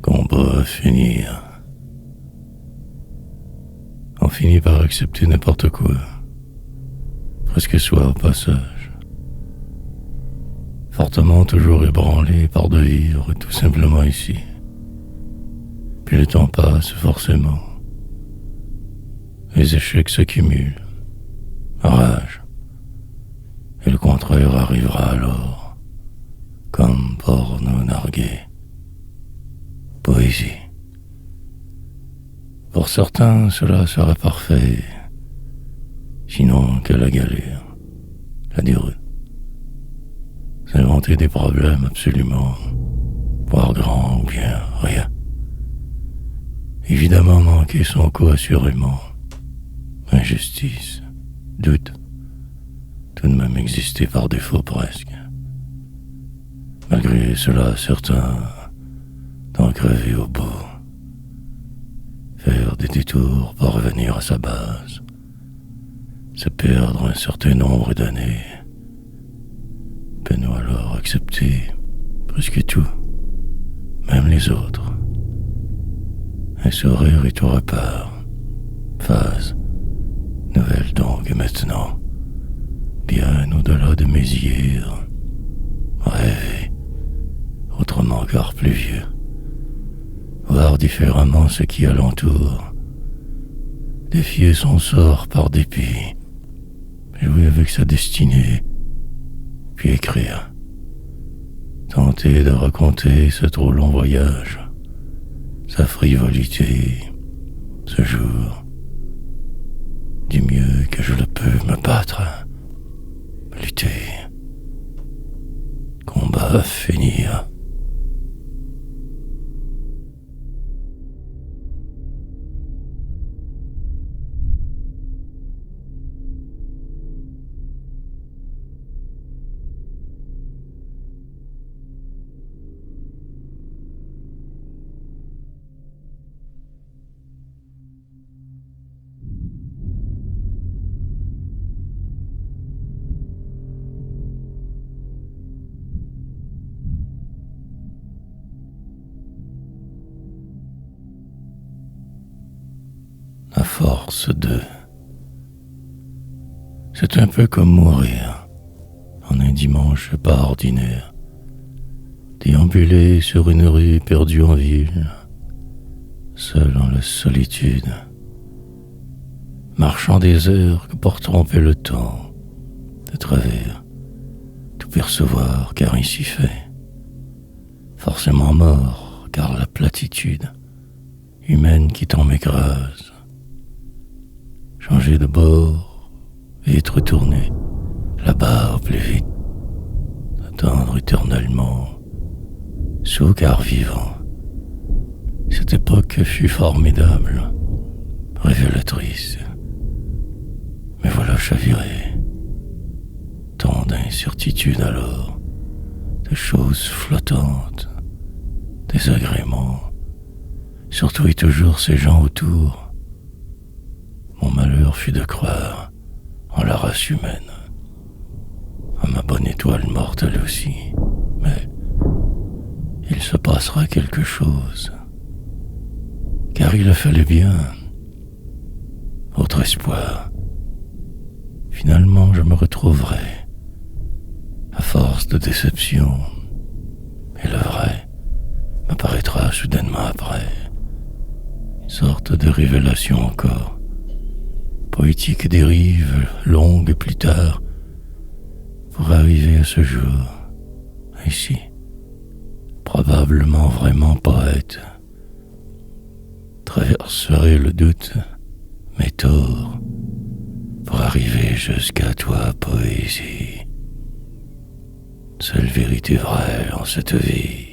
Combat à finir. On finit par accepter n'importe quoi, presque soi au passage. Fortement toujours ébranlé par de vivre tout simplement ici. Puis le temps passe forcément. Les échecs s'accumulent. Rage. Et le contraire arrivera alors. Comme porno nargué. Poésie. Pour certains, cela sera parfait. Sinon, que la galère. La durée. S'inventer des problèmes absolument, voire grands ou bien rien. Évidemment manquer son coup assurément. Injustice, doute, tout de même exister par défaut presque. Malgré cela, certains d'en crever au bout. Faire des détours pour revenir à sa base. Se perdre un certain nombre d'années. Peine alors accepter presque tout, même les autres. Un sourire et tout repart. Phase nouvelle donc et maintenant. Bien au-delà de mes yeux. Rêver, autrement encore plus vieux. Voir différemment ce qui alentoure. Défier son sort par dépit. Jouer avec sa destinée. Puis écrire. Tenter de raconter ce trop long voyage. Sa frivolité. Ce jour. Du mieux que je le peux me battre. Lutter. Combat à finir. À force de... C'est un peu comme mourir en un dimanche pas ordinaire. Déambuler sur une rue perdue en ville, seul en la solitude. Marchant des heures que pour tromper le temps, de travers, tout percevoir car ainsi fait. Forcément mort car la platitude humaine qui t'en m'écrase. Changer de bord et être retourné là-bas au plus vite. Attendre éternellement, sous car vivant. Cette époque fut formidable, révélatrice. Mais voilà chaviré. Tant d'incertitudes alors, de choses flottantes, désagréments, surtout et toujours ces gens autour. Mon malheur fut de croire en la race humaine, à ma bonne étoile mortelle aussi, mais il se passera quelque chose, car il le fallait bien. Autre espoir. Finalement, je me retrouverai, à force de déception, et le vrai m'apparaîtra soudainement après. Une sorte de révélation encore. Poétique dérive longue plus tard pour arriver à ce jour, ici, probablement vraiment poète. Traverserai le doute, mes torts, pour arriver jusqu'à toi, poésie. Seule vérité vraie en cette vie.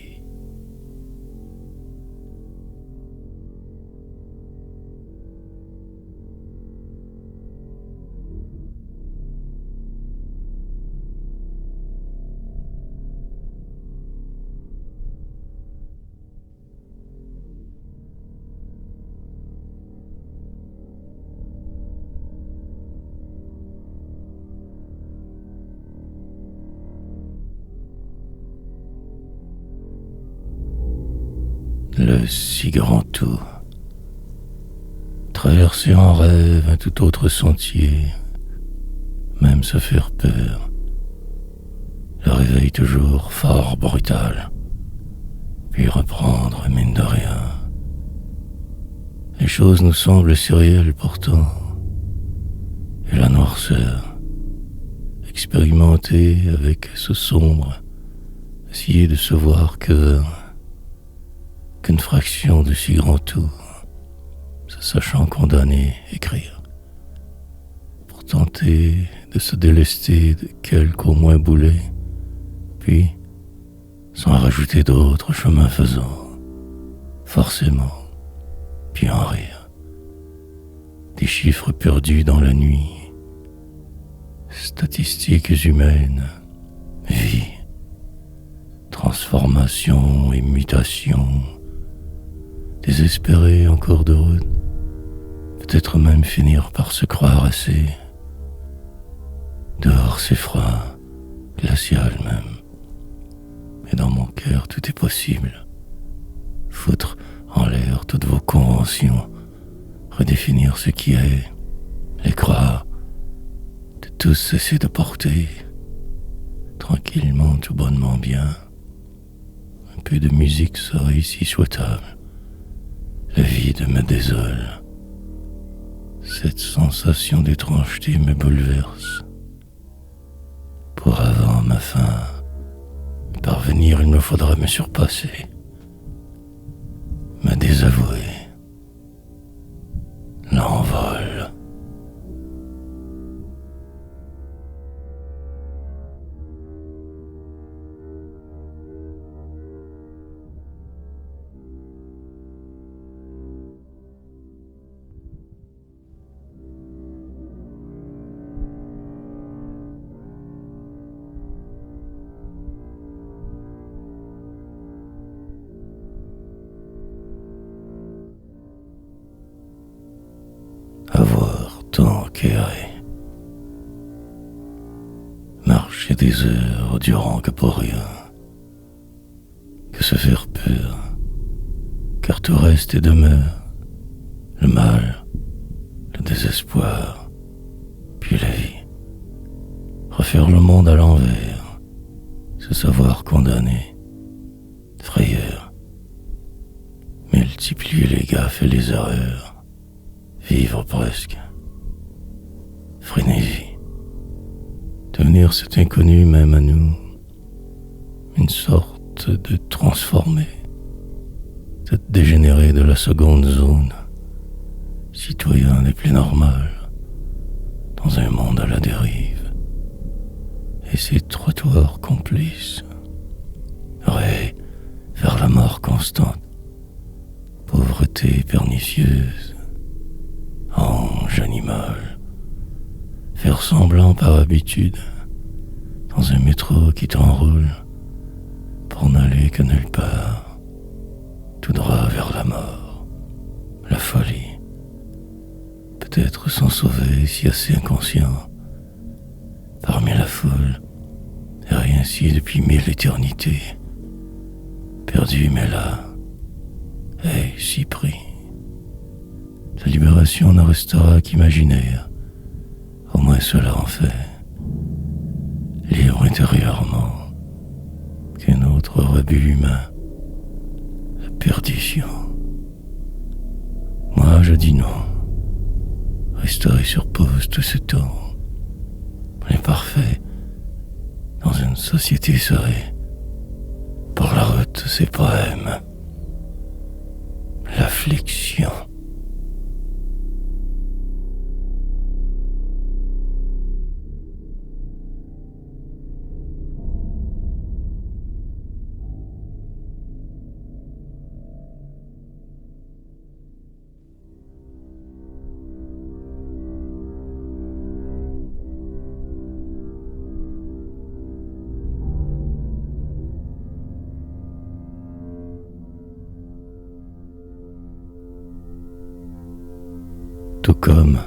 le si grand tout. Traverser en rêve un tout autre sentier, même se faire peur. Le réveil toujours fort brutal, puis reprendre mine de rien. Les choses nous semblent si réelles pourtant, et la noirceur, expérimenter avec ce sombre, essayer de se voir qu'une fraction de si grand tout, se sachant condamner, écrire, pour tenter de se délester de quelques au moins boulets, puis sans rajouter d'autres chemins faisant, forcément, puis en rire. Des chiffres perdus dans la nuit, statistiques humaines, vie, transformation et mutation, désespéré en cours de route, peut-être même finir par se croire assez. Dehors c'est froid, glacial même, mais dans mon cœur tout est possible. Foutre en l'air toutes vos conventions, redéfinir ce qui est, les croire, de tous cesser de porter, tranquillement, tout bonnement bien. Un peu de musique serait ici souhaitable. Le vide me désole. Cette sensation d'étrangeté me bouleverse. Pour avant ma fin, parvenir, il me faudra me surpasser, me désavouer. L'envol. Avoir tant qu'erré, marcher des heures durant que pour rien, que se faire peur, car tout reste et demeure, le mal, le désespoir, puis la vie. Refaire le monde à l'envers, se savoir condamné, frayeur, multiplier les gaffes et les erreurs, vivre presque, frénésie, devenir cet inconnu même à nous, une sorte de transformé, cette dégénéré de la seconde zone, citoyen des plus normales, dans un monde à la dérive, et ces trottoirs complices, raies vers la mort constante, pauvreté pernicieuse, ange animal, faire semblant par habitude, dans un métro qui t'enroule, pour n'aller que nulle part, tout droit vers la mort, la folie, peut-être s'en sauver si assez inconscient, parmi la foule, et ainsi depuis 1000 éternités, perdu mais là, et si pris. La libération ne restera qu'imaginaire, au moins cela en fait, libre intérieurement, qu'un autre rebut humain, la perdition. Moi je dis non, resterai sur pause tout ce temps, l'imparfait, dans une société serrée, pour la route ses poèmes, l'affliction. Tout comme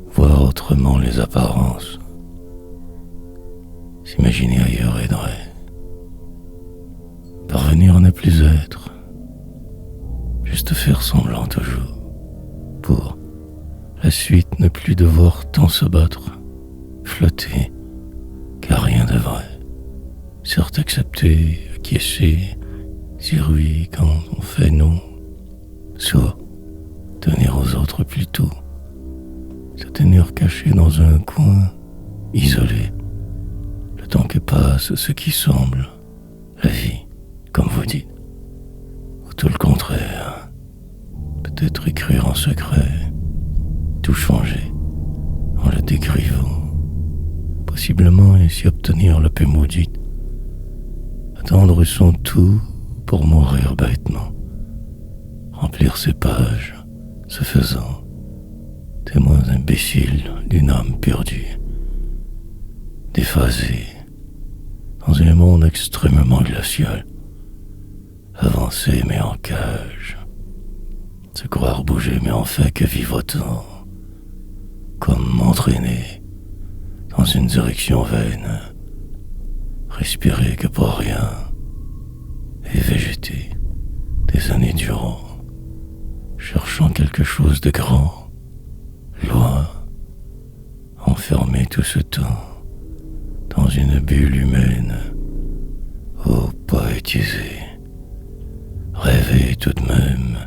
voir autrement les apparences, s'imaginer ailleurs aiderait. Parvenir à ne plus être, juste faire semblant toujours, pour la suite ne plus devoir tant se battre, flotter, car rien de vrai. Certes accepter, acquiescer, dire oui quand on fait non, soit tenir aux autres plutôt, se tenir caché dans un coin, isolé, le temps que passe ce qui semble, la vie, comme vous dites, ou tout le contraire, peut-être écrire en secret, tout changer en le décrivant, possiblement ainsi obtenir la paix maudite, attendre son tout pour mourir bêtement, remplir ses pages, se faisant témoin imbécile d'une âme perdue, déphasée dans un monde extrêmement glacial, avancer mais en cage, se croire bouger mais en fait que vivotant, comme m'entraîner dans une direction vaine, respirer que pour rien, et végéter des années durant, cherchant quelque chose de grand, loin, enfermé tout ce temps dans une bulle humaine, oh poétiser, rêver tout de même,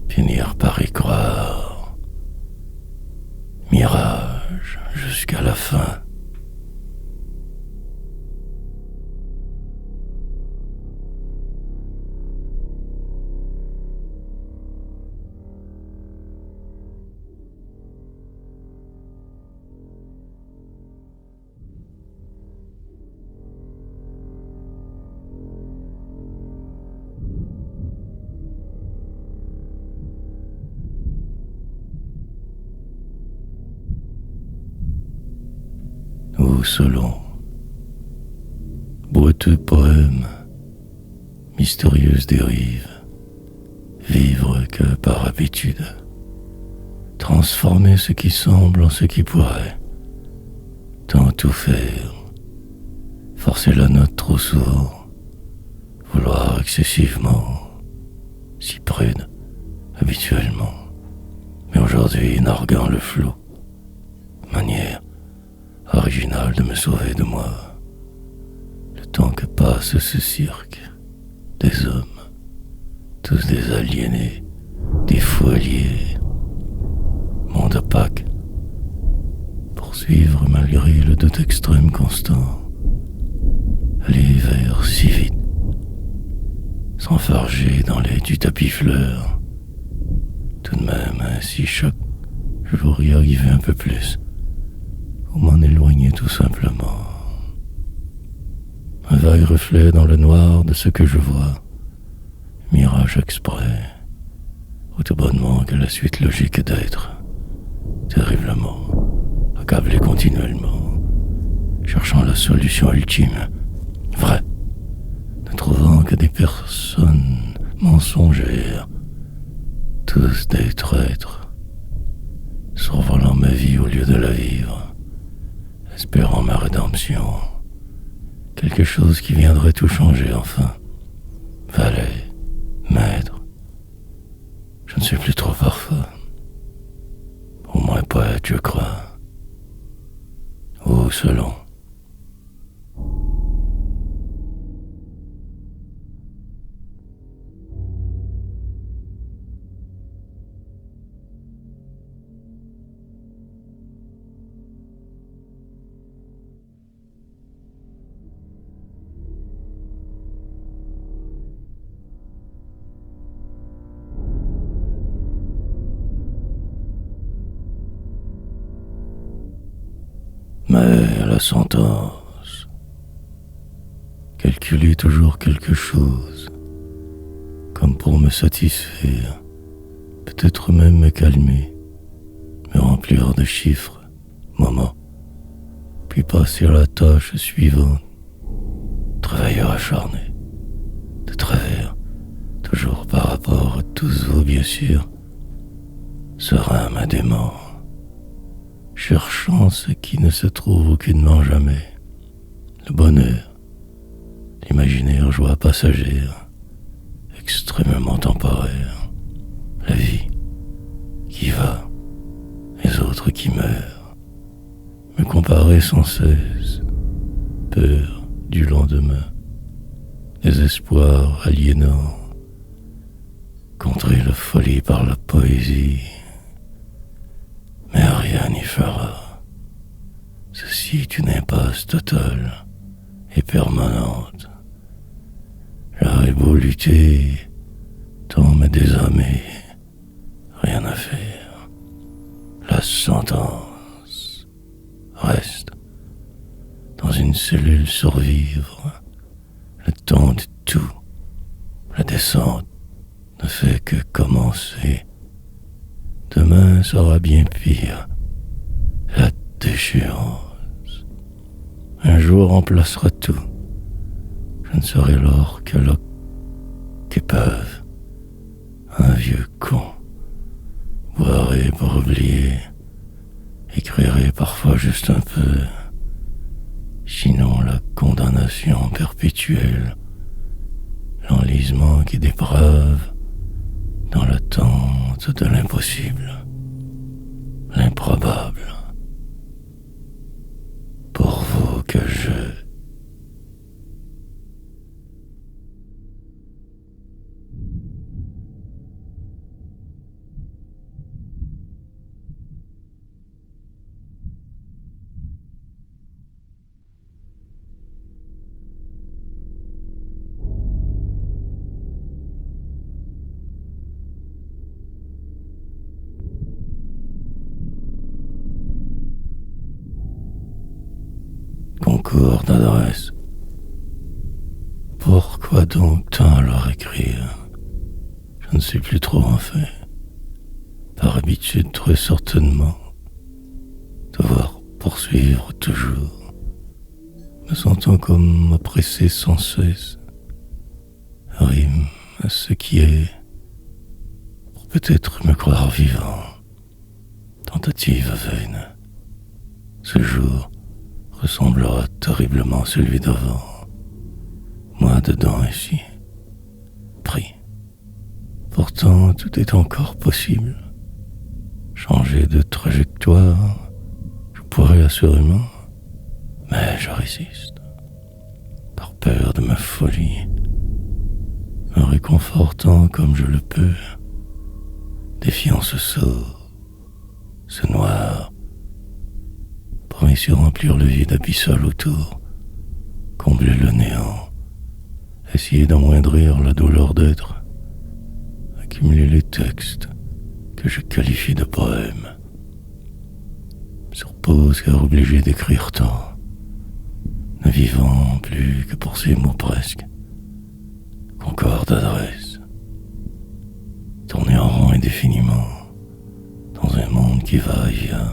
finir par y croire, mirage jusqu'à la fin. Ou selon, boiteux poème, mystérieuse dérive, vivre que par habitude, transformer ce qui semble en ce qui pourrait, tant tout faire, forcer la note trop souvent, vouloir excessivement, si prude, habituellement, mais aujourd'hui narguant le flou, manière originale de me sauver de moi, le temps que passe ce cirque, des hommes, tous des aliénés, des foliés, monde opaque, poursuivre malgré le doute extrême constant, aller vers si vite, s'enfarger dans les du tapis fleurs, tout de même si choc, je voudrais y arriver un peu plus, ou m'en éloigner tout simplement. Un vague reflet dans le noir de ce que je vois, mirage exprès, ou tout bonnement que la suite logique d'être, terriblement, accablé continuellement, cherchant la solution ultime, vraie, ne trouvant que des personnes mensongères, tous des traîtres, survolant ma vie au lieu de la vivre, espérant ma rédemption, quelque chose qui viendrait tout changer enfin. Valet, maître, je ne suis plus trop parfait, au moins poète je crois, ou selon. Mais à la sentence, calculer toujours quelque chose, comme pour me satisfaire, peut-être même me calmer, me remplir de chiffres, moments, puis passer à la tâche suivante, travailleur acharné, de travers, toujours par rapport à tous vous bien sûr, serein ma dément, cherchant ce qui ne se trouve aucunement jamais, le bonheur, l'imaginaire joie passagère, extrêmement temporaire, la vie qui va, les autres qui meurent, me comparer sans cesse, peur du lendemain, désespoir aliénant, contrer la folie par la poésie, mais rien n'y fera. Ceci est une impasse totale et permanente. J'aurais beau lutter, tant me désamer, rien à faire. La sentence reste dans une cellule survivre. Le temps de tout, la descente ne fait que commencer. Demain sera bien pire. La déchéance. Un jour remplacera tout. Je ne serai alors que qu'épave. Un vieux con. Boirai pour oublier. Écrirai parfois juste un peu. Sinon la condamnation perpétuelle. L'enlisement qui déprave dans l'attente de l'impossible, l'improbable. Pourvu que je... Concours d'adresse. Pourquoi donc tant leur écrire? Je ne sais plus trop en fait. Par habitude, très certainement. Devoir poursuivre toujours. Me sentant comme oppressé sans cesse. Rime à ce qui est. Pour peut-être me croire vivant. Tentative vaine. Ce jour ressemblera terriblement à celui d'avant. Moi dedans ici, pris. Pourtant, tout est encore possible. Changer de trajectoire, je pourrais assurément, mais je résiste. Par peur de ma folie, me réconfortant comme je le peux, défiant ce sort, ce noir, promis sur remplir le vide abyssal autour, combler le néant, essayer d'amoindrir la douleur d'être, accumuler les textes que je qualifie de poèmes, sur pause car obligé d'écrire tant, ne vivant plus que pour ces mots presque, concours d'adresse, tourner en rond indéfiniment, dans un monde qui va et vient,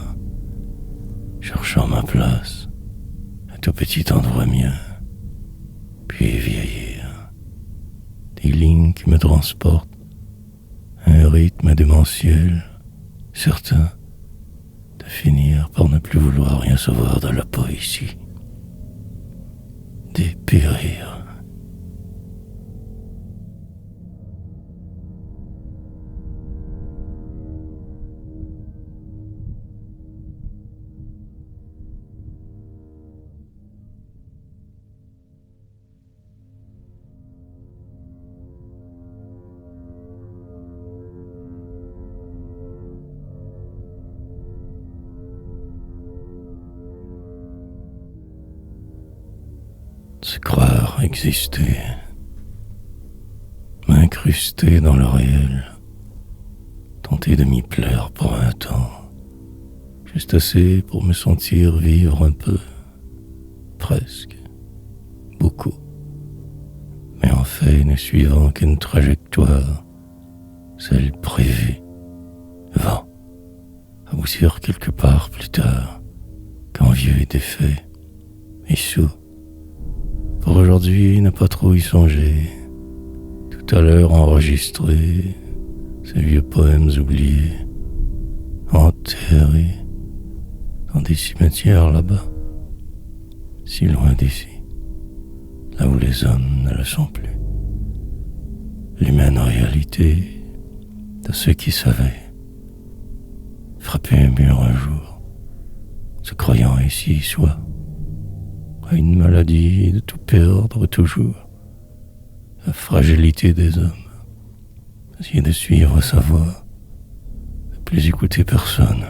cherchant ma place, un tout petit endroit mien, puis vieillir. Des lignes qui me transportent, un rythme démentiel, certain de finir par ne plus vouloir rien savoir de la poésie. Dépérir. Se croire exister, m'incruster dans le réel, tenter de m'y plaire pour un temps, juste assez pour me sentir vivre un peu, presque, beaucoup, mais en fait ne suivant qu'une trajectoire, celle prévue, va aboutir quelque part plus tard, quand vieux et défait, et sous. Pour aujourd'hui, ne pas trop y songer. Tout à l'heure enregistrer ces vieux poèmes oubliés, enterrés dans des cimetières là-bas, si loin d'ici. là où les hommes ne le sont plus. L'humaine réalité de ceux qui savaient frapper un mur un jour, se croyant ici soit à une maladie de tout perdre toujours, la fragilité des hommes, essayer de suivre sa voie, ne plus écouter personne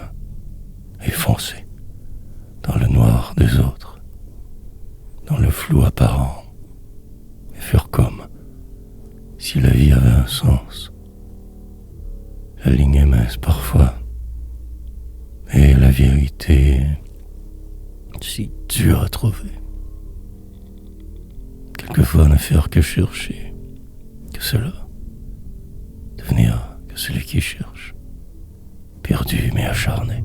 et foncer dans le noir des autres, dans le flou apparent, et faire comme si la vie avait un sens. La ligne est mince parfois, et la vérité si dure à trouver. Quelquefois ne faire que chercher, que cela, devenir que celui qui cherche, perdu mais acharné,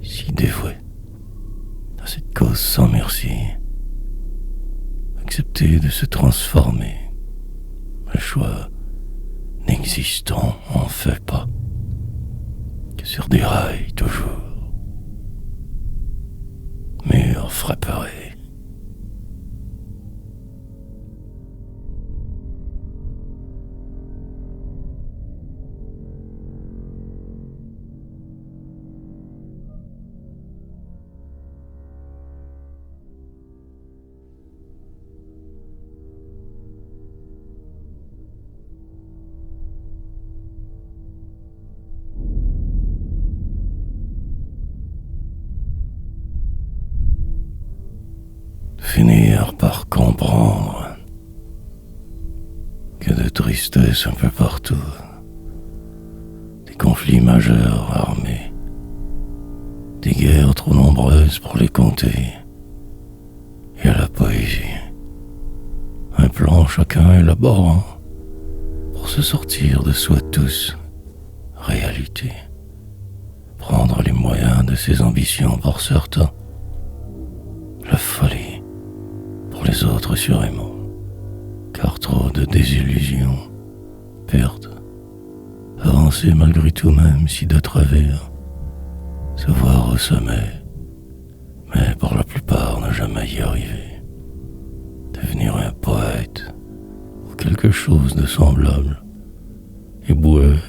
si dévoué à cette cause sans merci, accepter de se transformer, le choix n'existant en fait pas que sur des rails toujours, murs frapperaient. Finir par comprendre que de tristesse un peu partout, des conflits majeurs armés, des guerres trop nombreuses pour les compter, et à la poésie, un plan chacun élaborant pour se sortir de soi tous, réalité, prendre les moyens de ses ambitions pour certains, la folie pour les autres sûrement, car trop de désillusions, pertes, avancer malgré tout même si de travers, se voir au sommet, mais pour la plupart ne jamais y arriver, devenir un poète ou quelque chose de semblable, éboueur,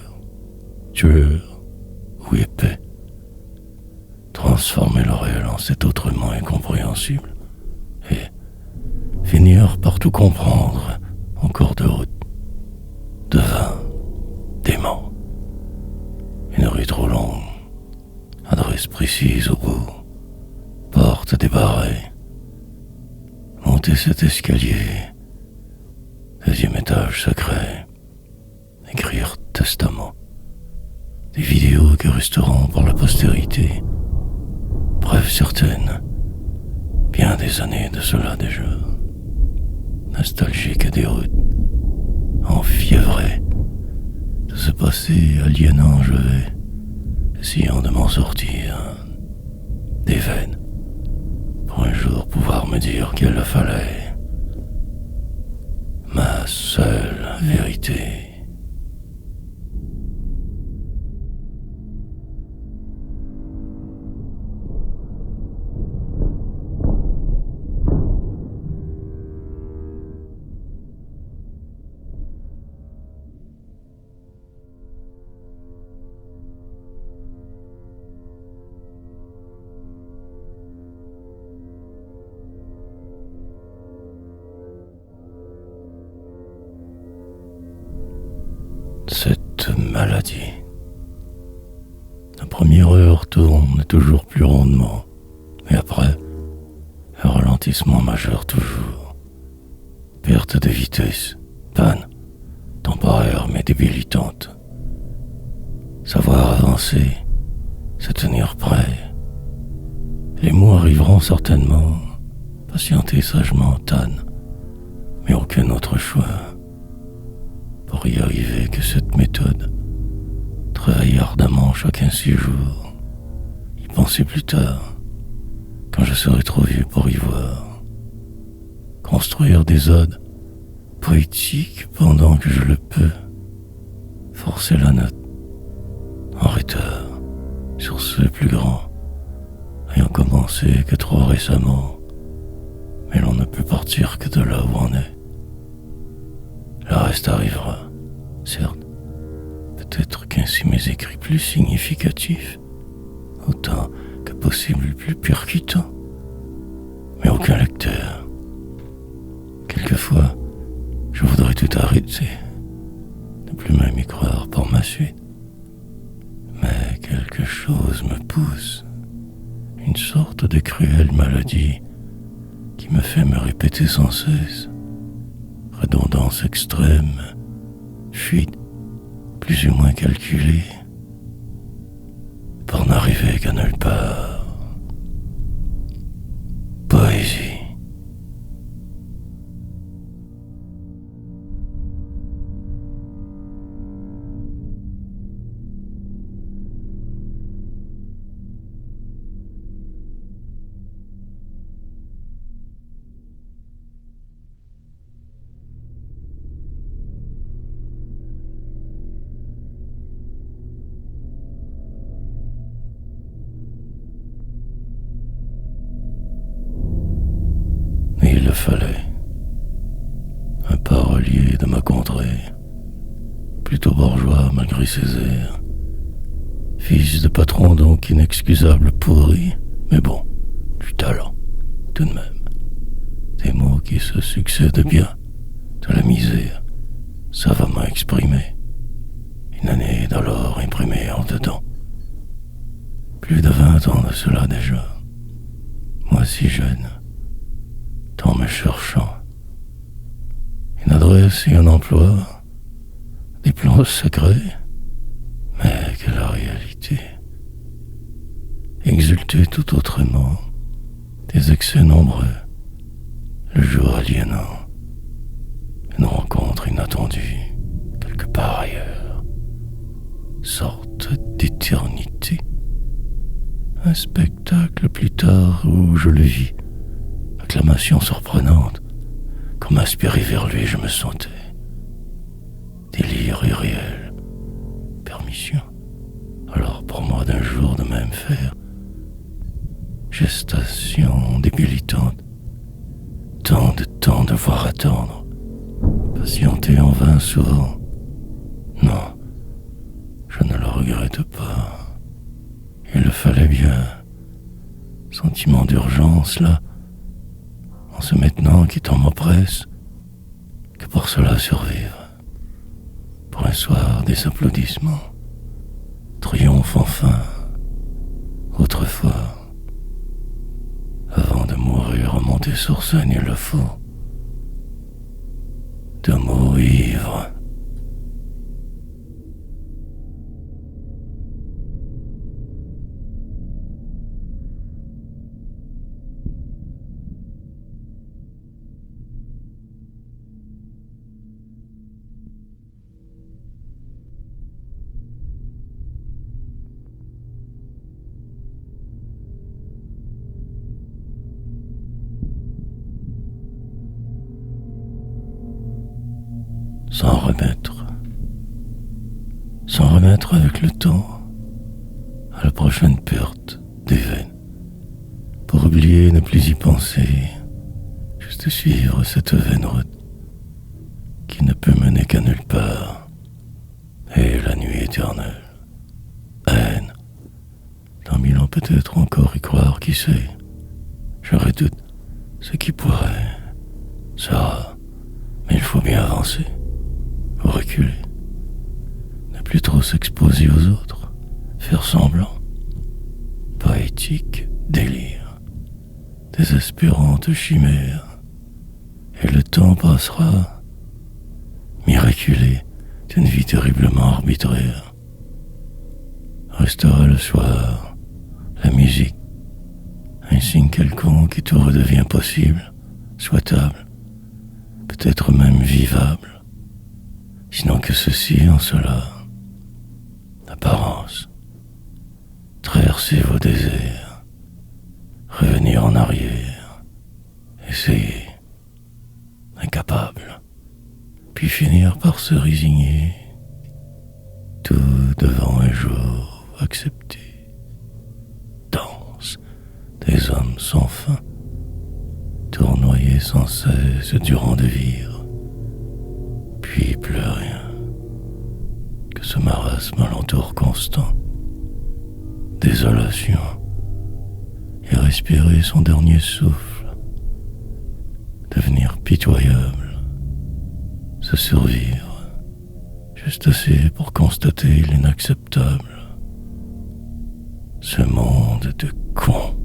tueur ou épais, transformer le réel en cet autrement incompréhensible, et finir par tout comprendre en cours de route, devint dément. Une rue trop longue, adresse précise au bout, porte débarrée, monter cet escalier, deuxième étage secret, écrire testament, des vidéos qui resteront pour la postérité, preuve certaine, bien des années de cela déjà, nostalgique des routes, enfiévré de ce passé aliénant, je vais, essayant de m'en sortir des veines, pour un jour pouvoir me dire qu'il le fallait, ma seule vérité. Cette maladie. La première heure tourne toujours plus rondement, et après, un ralentissement majeur toujours. Perte de vitesse, panne, temporaire mais débilitante. Savoir avancer, se tenir prêt. Les mots arriveront certainement, patienter sagement, Tan, mais aucun autre choix. Pour y arriver que cette méthode, travailler ardemment chacun 6 jours, y penser plus tard, quand je serai trop vieux pour y voir, construire des odes poétiques pendant que je le peux, forcer la note, en retard, sur ceux plus grands, ayant commencé que trop récemment, mais l'on ne peut partir que de là où on est. Le reste arrivera, certes. Peut-être qu'ainsi mes écrits plus significatifs, autant que possible plus percutants, mais aucun lecteur. Quelquefois, je voudrais tout arrêter, ne plus même y croire pour ma suite. Mais quelque chose me pousse, une sorte de cruelle maladie qui me fait me répéter sans cesse. Redondance extrême, fuite plus ou moins calculée, pour n'arriver qu'à nulle part. Poésie. Et il le fallait. Un parolier de ma contrée, plutôt bourgeois malgré ses airs, fils de patron donc inexcusable pourri, mais bon, du talent, tout de même. Des mots qui se succèdent bien, de la misère, savamment exprimée. Une année d'alors imprimée en dedans. Plus de 20 ans de cela déjà. Moi si jeune, tant me cherchant. Une adresse et un emploi, des plans secrets, mais que la réalité. Exulter tout autrement, des excès nombreux, le jour aliénant, une rencontre inattendue, quelque part ailleurs, sorte d'éternité. Un spectacle plus tard où je le vis, acclamation surprenante, comme aspiré vers lui je me sentais. Délire irréel, permission, alors pour moi d'un jour de même faire. Gestation débilitante, tant de temps devoir attendre, patienter en vain souvent. Non, je ne le regrette pas. Il le fallait bien. Sentiment d'urgence là, en se maintenant quittant m'oppresse, que pour cela survivre. Pour un soir des applaudissements, triomphe enfin, autrefois. Avant de mourir, remonter sur scène, il le faut. De mots ivres. S'en remettre avec le temps, à la prochaine perte des veines, pour oublier, ne plus y penser, juste suivre cette vaine route qui ne peut mener qu'à nulle part, et la nuit éternelle, haine, dans 1000 ans peut-être encore y croire, qui sait, je redoute ce qui pourrait, ça, mais il faut bien avancer. Ou reculer, ne plus trop s'exposer aux autres, faire semblant, poétique délire, désespérante chimère, et le temps passera, miraculé d'une vie terriblement arbitraire. Restera le soir, la musique, un signe quelconque et tout redevient possible, souhaitable, peut-être même vivable. Sinon que ceci en cela, apparence, traverser vos désirs, revenir en arrière, essayer, incapable, puis finir par se résigner, tout devant un jour accepté. Danse des hommes sans fin, tournoyer sans cesse durant des vires, puis plus rien que ce marasme alentour constant, désolation, et respirer son dernier souffle, devenir pitoyable, se survivre, juste assez pour constater l'inacceptable. Ce monde de cons.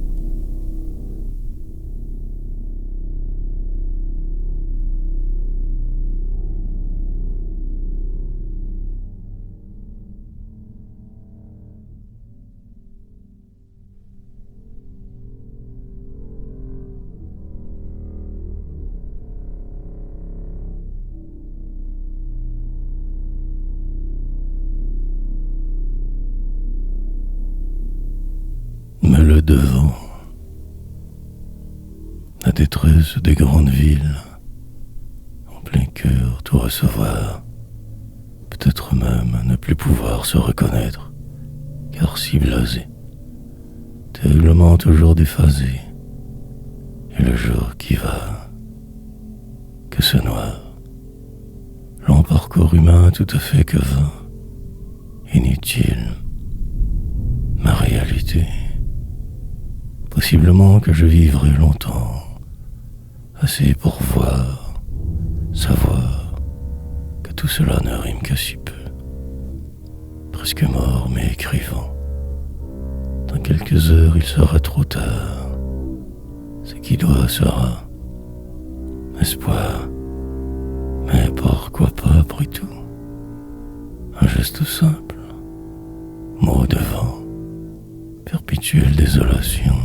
Mais le devant, la détresse des grandes villes, en plein cœur tout recevoir, peut-être même ne plus pouvoir se reconnaître, car si blasé, terriblement toujours déphasé, et le jour qui va, que ce noir, long parcours humain tout à fait que vain, inutile, ma réalité. Possiblement que je vivrai longtemps, assez pour voir, savoir que tout cela ne rime que si peu. Presque mort mais écrivant. Dans quelques heures il sera trop tard. Ce qui doit sera. Espoir. Mais pourquoi pas après tout? Un geste simple. Mot de vent. Perpétuelle désolation.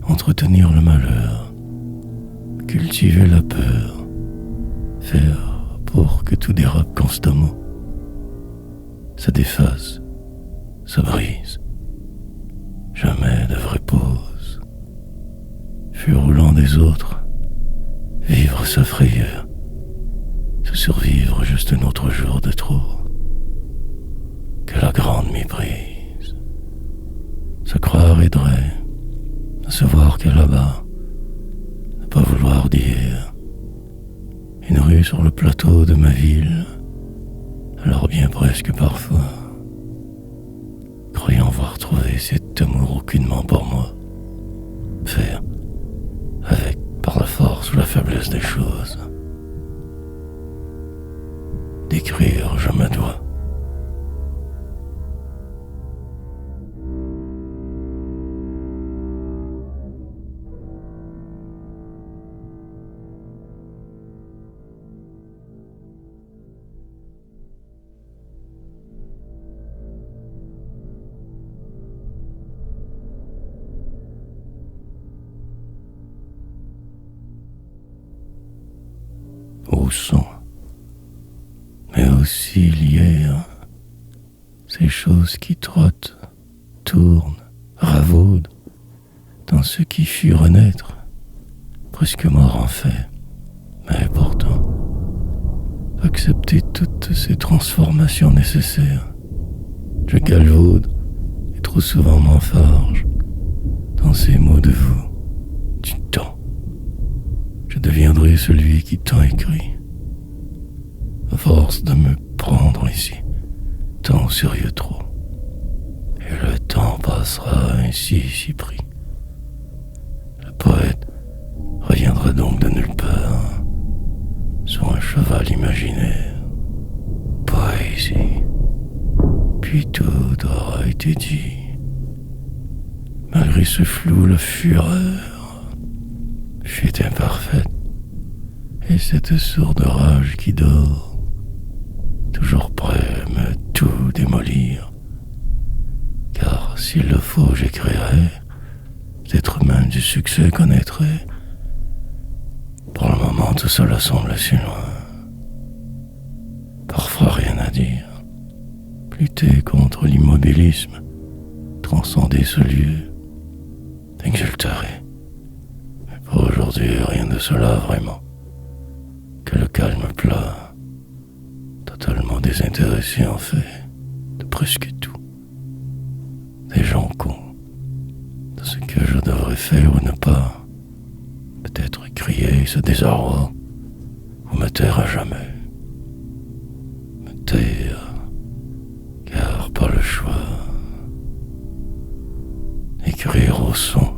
Entretenir le malheur, cultiver la peur, faire pour que tout dérape constamment, ça déface, ça brise, jamais de vraie pause, fuir roulant des autres, vivre sa frayeur, se survivre juste un autre jour de trop, que la grande méprise, se croire aiderait, ne se voir que là-bas, ne pas vouloir dire une rue sur le plateau de ma ville, alors bien presque parfois, croyant voir trouver cet amour aucunement pour moi, faire avec par la force ou la faiblesse des choses, d'écrire je me dois. Au son, mais aussi lié à ces choses qui trottent, tournent, ravaudent dans ce qui fut renaître, presque mort en fait, mais pourtant accepter toutes ces transformations nécessaires. Je galvaude et trop souvent m'enfarge dans ces mots de vous, du temps. Je deviendrai celui qui tant écrit, à force de me prendre ici, tant au sérieux trop, et le temps passera ainsi si pris. Le poète reviendra donc de nulle part, sur un cheval imaginaire, poésie, puis tout aura été dit. Malgré ce flou, la fureur fut imparfaite, et cette sourde rage qui dort, toujours prêt à me tout démolir, car s'il le faut j'écrirai, peut-être même du succès connaîtrai. Pour le moment tout cela semble si loin, parfois rien à dire, lutter contre l'immobilisme, transcender ce lieu, exulterai. Pour aujourd'hui, rien de cela vraiment. Que le calme plat, totalement désintéressé en fait, de presque tout. Des gens cons, de ce que je devrais faire ou ne pas, crier ce désarroi, ou me taire à jamais. Me taire, car pas le choix. Écrire au son.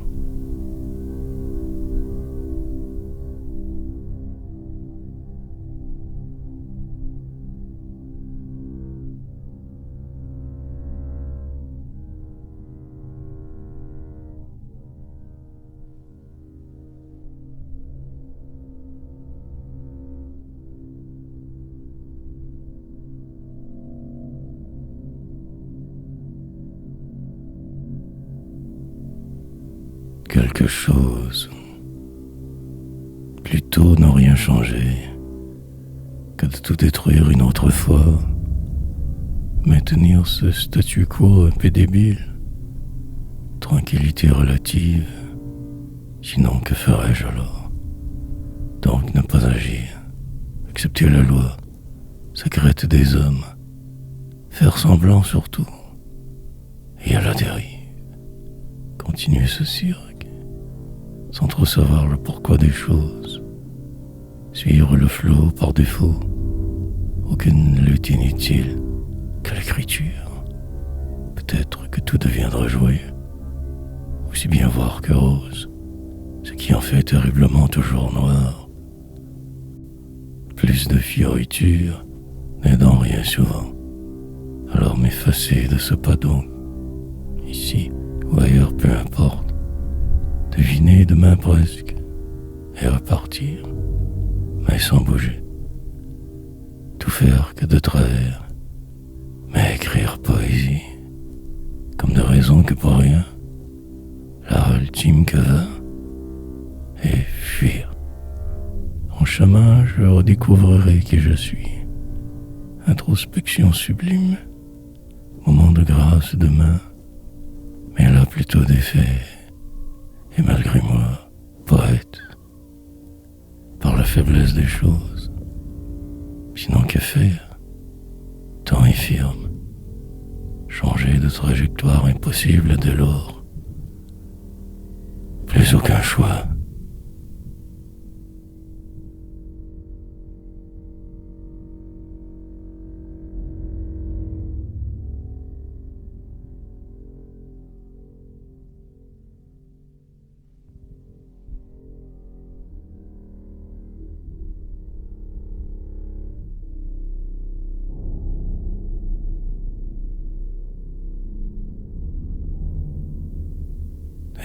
Quelque chose, plutôt ne rien changer que de tout détruire une autre fois, maintenir ce statu quo un peu débile, tranquillité relative, sinon que ferais-je alors? Donc ne pas agir, accepter la loi, secrète des hommes, faire semblant surtout, et à la dérive, continuer ce cirque, sans trop savoir le pourquoi des choses, suivre le flot par défaut, aucune lutte inutile que l'écriture. Peut-être que tout deviendra joyeux, aussi bien voir que rose, ce qui en fait terriblement toujours noir. Plus de fioritures n'aidant rien souvent, alors m'effacer de ce pas donc, ici ou ailleurs peu importe, deviner demain presque, et repartir, mais sans bouger. Tout faire que de travers, mais écrire poésie, comme de raison que pour rien, l'art ultime que va, et fuir. En chemin, je redécouvrirai qui je suis. Introspection sublime, moment de grâce demain, mais là plutôt d'effet. Et malgré moi, poète, par la faiblesse des choses, sinon que faire? Temps est firme, changer de trajectoire impossible dès lors, plus aucun choix.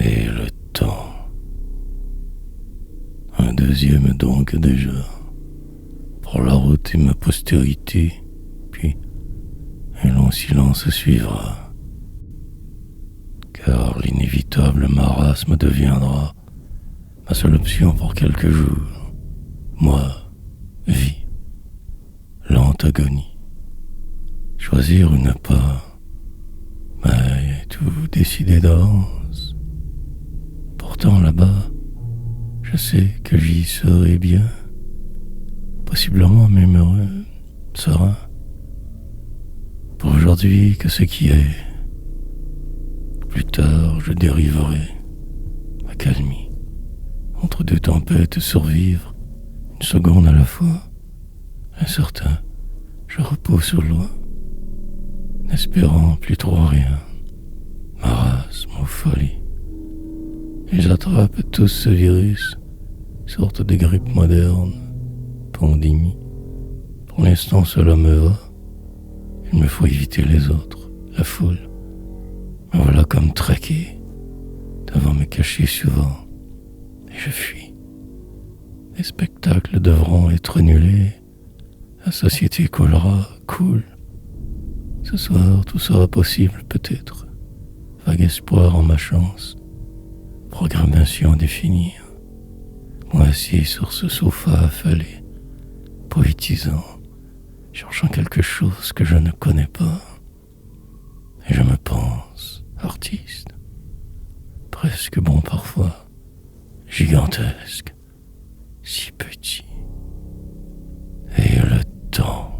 Et le temps, un deuxième donc déjà, pour la route et ma postérité, puis un long silence suivra, car l'inévitable marasme deviendra ma seule option pour quelques jours. Moi, vie, lente agonie, choisir ou ne pas, mais tout décider d'avance. Pourtant là-bas, je sais que j'y serai bien, possiblement même heureux, serein. Pour aujourd'hui, que ce qui est. Plus tard, je dériverai, accalmie, entre deux tempêtes, survivre, une seconde à la fois. Incertain, je repose sur loin, n'espérant plus trop rien. Marasme ou folie. Ils attrapent tous ce virus, sorte de grippe moderne, pandémie. Pour l'instant, cela me va. Il me faut éviter les autres, la foule. Me voilà comme traqué, devant me cacher souvent, et je fuis. Les spectacles devront être annulés, la société coulera, coule. Ce soir, tout sera possible peut-être. Vague espoir en ma chance, programmation à définir. Moi assis sur ce sofa affalé, poétisant, cherchant quelque chose que je ne connais pas. Et je me pense artiste, presque bon parfois, gigantesque, si petit. Et le temps.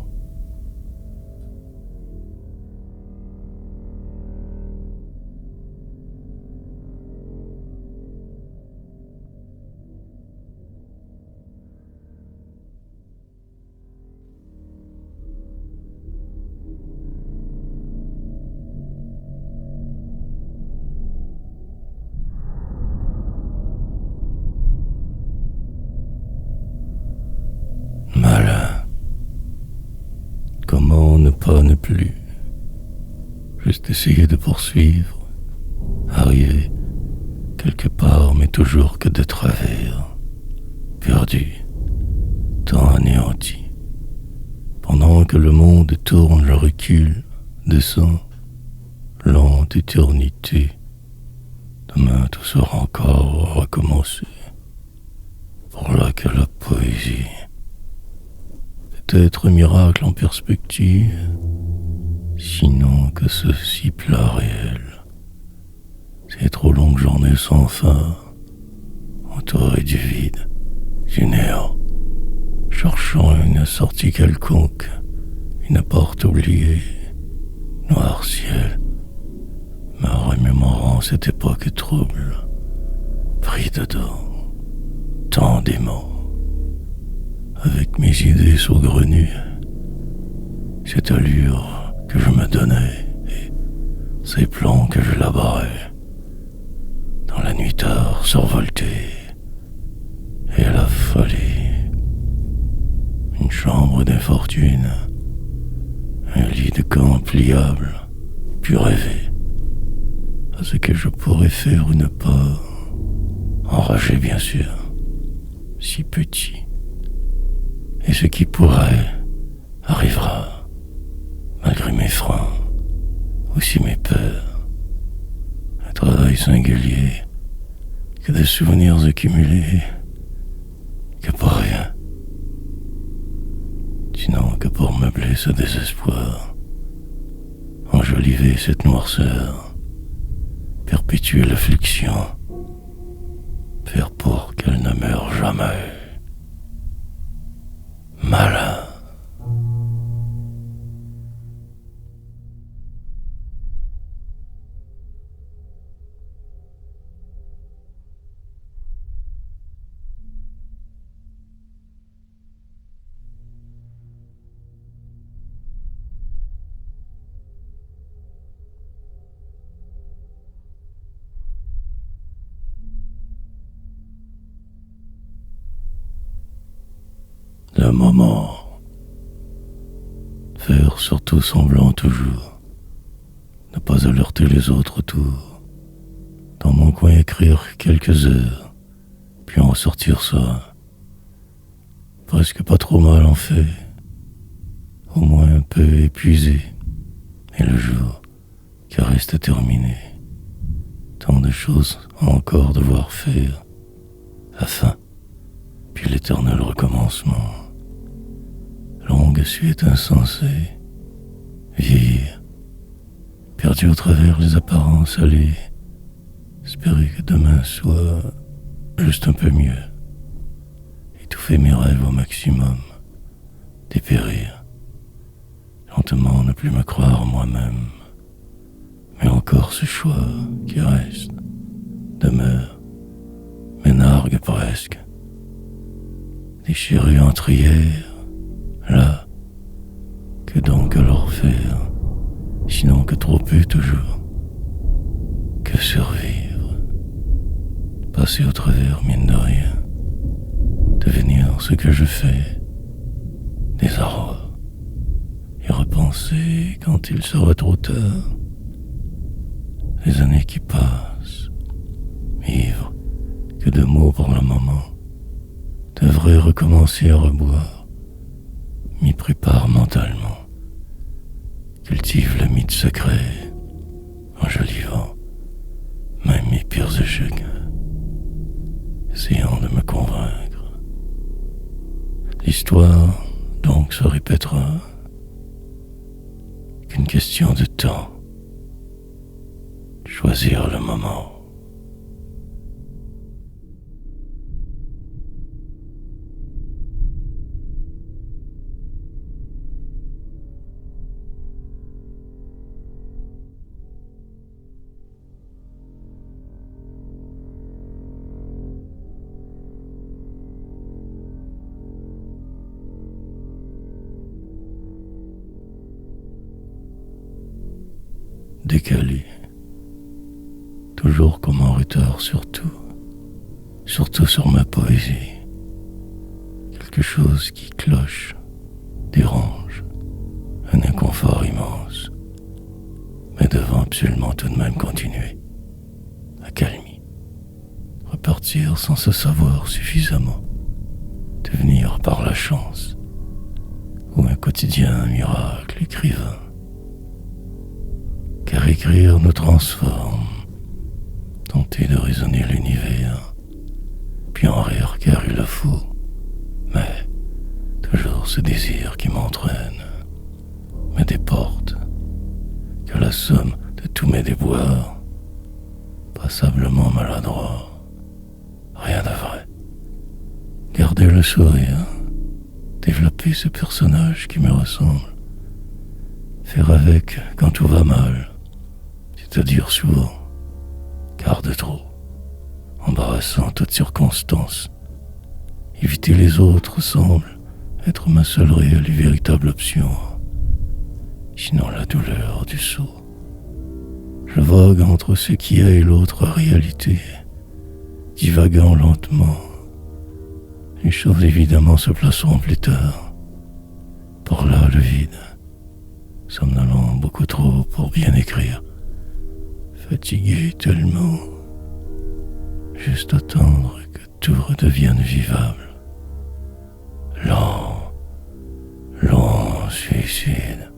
Comment ne plus. Juste essayer de poursuivre, arriver quelque part, mais toujours que de travers, perdu, temps anéanti. Pendant que le monde tourne, je recule, descends, lente éternité. Demain tout sera encore recommencé. Pour là que la poésie, peut-être miracle en perspective, sinon que ceci plat réel. Ces trop longues journées sans fin, entourées du vide, du néant, cherchant une sortie quelconque, une porte oubliée, noir ciel, me remémorant cette époque trouble, pris dedans, tant d'aimants, avec mes idées saugrenues, cette allure que je me donnais et ces plans que je laborais, dans la nuit tard survoltée et la folie, une chambre d'infortune, un lit de camp pliable, puis rêver à ce que je pourrais faire ou ne pas, enragé bien sûr, si petit, et ce qui pourrait arrivera, malgré mes freins, aussi mes peurs, un travail singulier, que des souvenirs accumulés, que pour rien, sinon que pour meubler ce désespoir, enjoliver cette noirceur, perpétuer l'affliction, faire pour qu'elle ne meure jamais. Malin. Le moment. Faire surtout semblant toujours. Ne pas alerter les autres autour. Dans mon coin écrire quelques heures, puis en sortir ça. Presque pas trop mal en fait. Au moins un peu épuisé. Et le jour qui reste terminé. Tant de choses à encore devoir faire. La fin, puis l'éternel recommencement. Longue suite insensée, vieillir, perdu au travers les apparences, aller, espérer que demain soit juste un peu mieux, étouffer mes rêves au maximum, dépérir, lentement ne plus me croire moi-même, mais encore ce choix qui reste, demeure, m'énargue presque, déchiré entre hier, là, que donc alors faire, sinon que trop peu toujours, que survivre, passer au travers mine de rien, devenir ce que je fais, des arrois, et repenser quand il sera trop tard, les années qui passent, vivre que de mots pour le moment, devrais recommencer à reboire, m'y prépare mentalement, cultive le mythe secret, enjolivant même mes pires échecs, essayant de me convaincre. L'histoire donc se répétera, qu'une question de temps, choisir le moment. Décalé, toujours comme en retard surtout sur ma poésie. Quelque chose qui cloche, dérange, un inconfort immense, mais devant absolument tout de même continuer, accalmie, repartir sans se savoir suffisamment, devenir par la chance, ou un quotidien miracle écrivain. Car écrire nous transforme, tenter de raisonner l'univers, puis en rire car il le faut, mais toujours ce désir qui m'entraîne, me déporte, que la somme de tous mes déboires, passablement maladroit, rien de vrai. Garder le sourire, développer ce personnage qui me ressemble, faire avec quand tout va mal, c'est-à-dire souvent, car de trop, embarrassant toute circonstance, éviter les autres semble être ma seule réelle et véritable option, sinon la douleur du saut. Je vogue entre ce qui est et l'autre réalité, divaguant lentement. Les choses évidemment se placeront plus tard. Par là le vide, somnolent beaucoup trop pour bien écrire, fatigué tellement, juste attendre que tout redevienne vivable. Lent, lent suicide.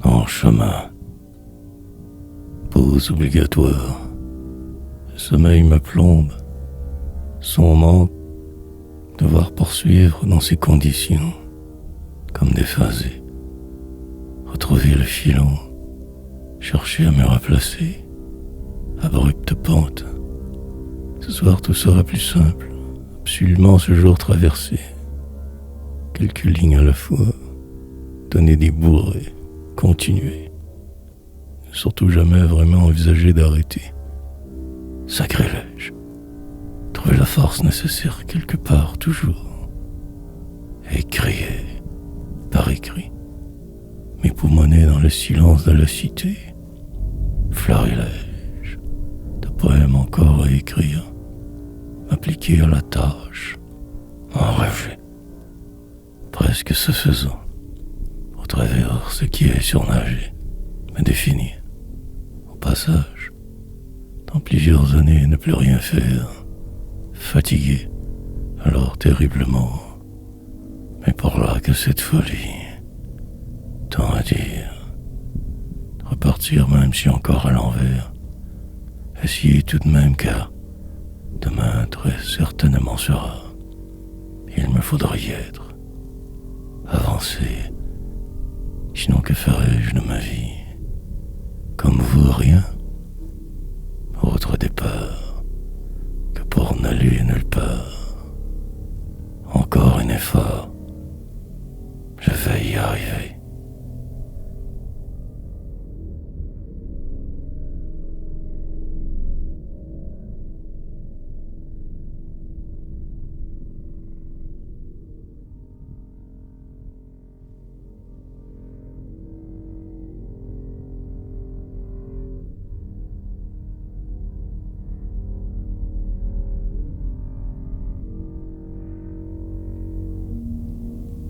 En chemin, pause obligatoire, le sommeil me plombe, son manque, devoir poursuivre dans ces conditions, comme déphasé, retrouver le filon, chercher à me replacer, abrupte pente. Ce soir tout sera plus simple, absolument ce jour traversé, quelques lignes à la fois, donner des bourrées, continuer, surtout jamais vraiment envisager d'arrêter. Sacrilège, trouver la force nécessaire quelque part toujours, et crier, par écrit, m'époumoner dans le silence de la cité, florilège, de poèmes encore à écrire, m'appliquer à la tâche, en rêver, presque ce faisant, au travers ce qui est surnagé, me définir, au passage, dans plusieurs années ne plus rien faire, fatigué, alors terriblement, mais par là que cette folie, tant à dire, repartir même si encore à l'envers, essayer tout de même car demain très certainement sera, il me faudra y être, avancer. Sinon que ferais-je de ma vie? Comme vous, rien. Autre départ que pour n'aller nulle part. Encore un effort. Je vais y arriver.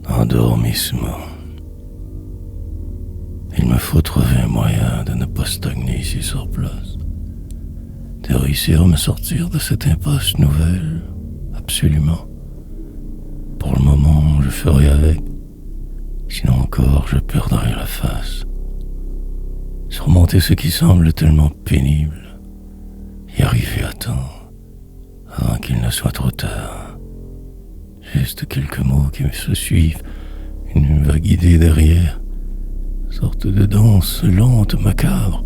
Endormissement. Il me faut trouver un moyen de ne pas stagner ici sur place, de réussir à me sortir de cette impasse nouvelle, absolument. Pour le moment, je ferai avec, sinon encore je perdrai la face. Surmonter ce qui semble tellement pénible, y arriver à temps, avant qu'il ne soit trop tard. Juste quelques mots qui se suivent, une vague idée derrière, sorte de danse lente, macabre,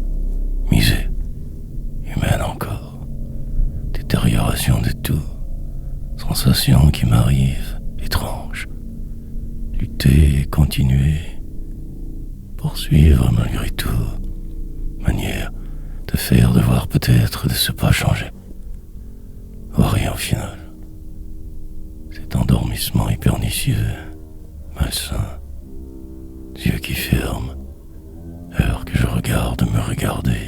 misée, humaine encore, détérioration de tout, sensation qui m'arrive, étrange, lutter et continuer, poursuivre malgré tout, manière de faire, de voir peut-être, de se pas changer. Ou rien au final. Cet endormissement est pernicieux, malsain, yeux qui ferment, heure que je regarde me regarder.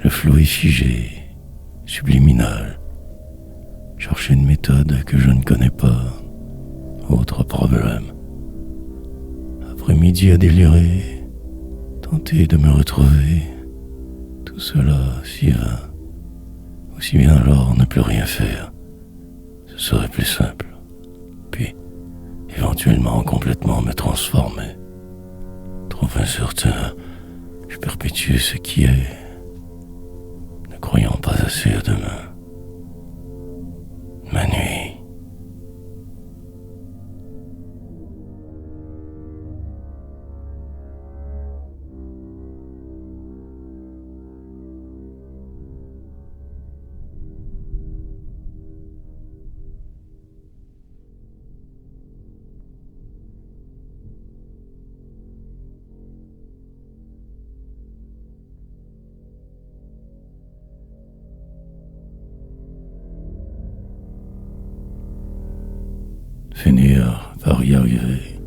Le flou est figé, subliminal. Chercher une méthode que je ne connais pas. Autre problème. Après-midi à délirer, tenter de me retrouver. Tout cela si vain. Aussi bien alors ne plus rien faire. Ce serait plus simple. Puis, éventuellement complètement me transformer. Trop incertain, je perpétue ce qui est, ne croyant pas assez à demain. Ma nuit. Finir par y arriver.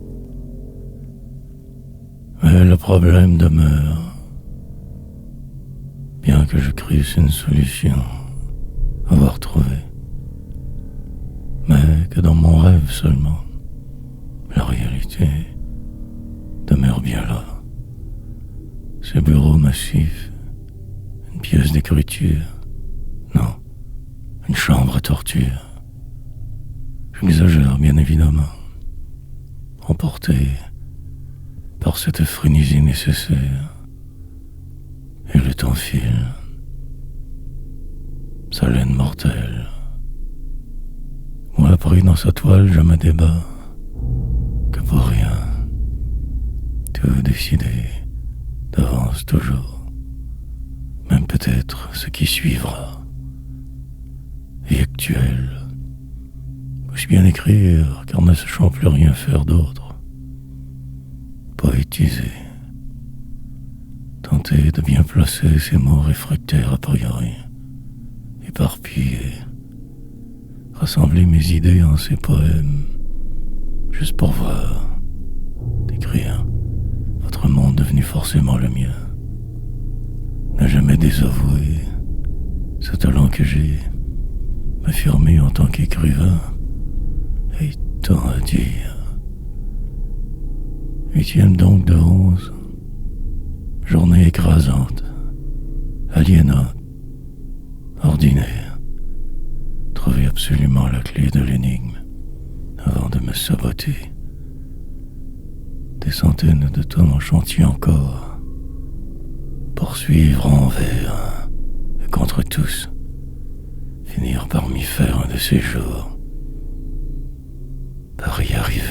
Mais le problème demeure. Bien que je crisse une solution, avoir trouvé. Mais que dans mon rêve seulement, la réalité demeure bien là. Ce bureau massif, une pièce d'écriture, non, une chambre à torture. J'exagère bien évidemment, emporté par cette frénésie nécessaire. Et le temps file, sa laine mortelle. Moi pris dans sa toile, je me débat, que pour rien, tout décidé, d'avance toujours, même peut-être ce qui suivra, et actuel. Aussi bien écrire, car ne sachant plus rien faire d'autre. Poétiser. Tenter de bien placer ces mots réfractaires a priori. Éparpiller. Rassembler mes idées en ces poèmes. Juste pour voir. Décrire votre monde devenu forcément le mien. Ne jamais désavouer ce talent que j'ai. M'affirmer en tant qu'écrivain. Et tant à dire. 8e donc de 11. Journée écrasante, aliénante, ordinaire. Trouver absolument la clé de l'énigme avant de me saboter. Des centaines de tomes en chantier encore. Poursuivre envers et contre tous. Finir par m'y faire un de ces jours. Par y arriver.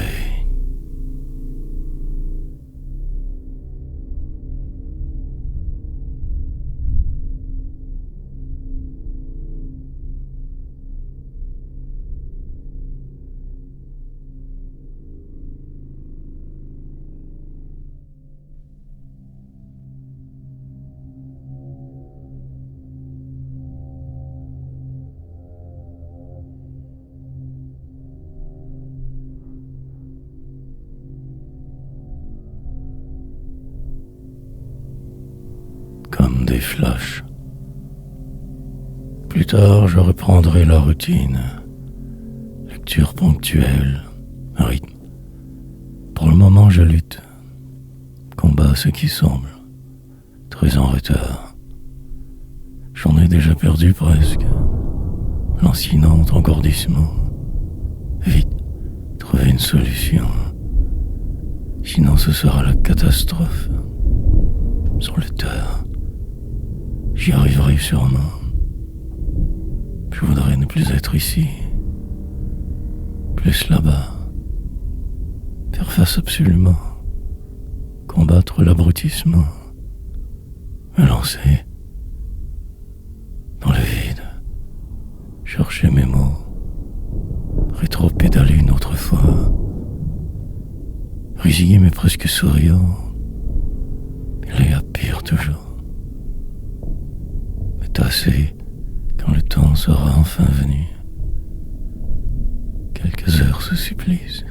Comme des flashs. Plus tard, je reprendrai la routine. Lecture ponctuelle, rythme. Pour le moment, je lutte. Combat ce qui semble très en retard. J'en ai déjà perdu presque. Lancinant engourdissement. Vite, trouver une solution. Sinon, ce sera la catastrophe. Sur le tard. J'y arriverai sûrement. Je voudrais ne plus être ici. Plus là-bas. Faire face absolument. Combattre l'abrutissement. Me lancer. Dans le vide. Chercher mes mots. Rétro-pédaler une autre fois. résigné mais presque souriant. Il y a pire toujours. Mais tassé quand le temps sera enfin venu. Quelques heures ce supplice.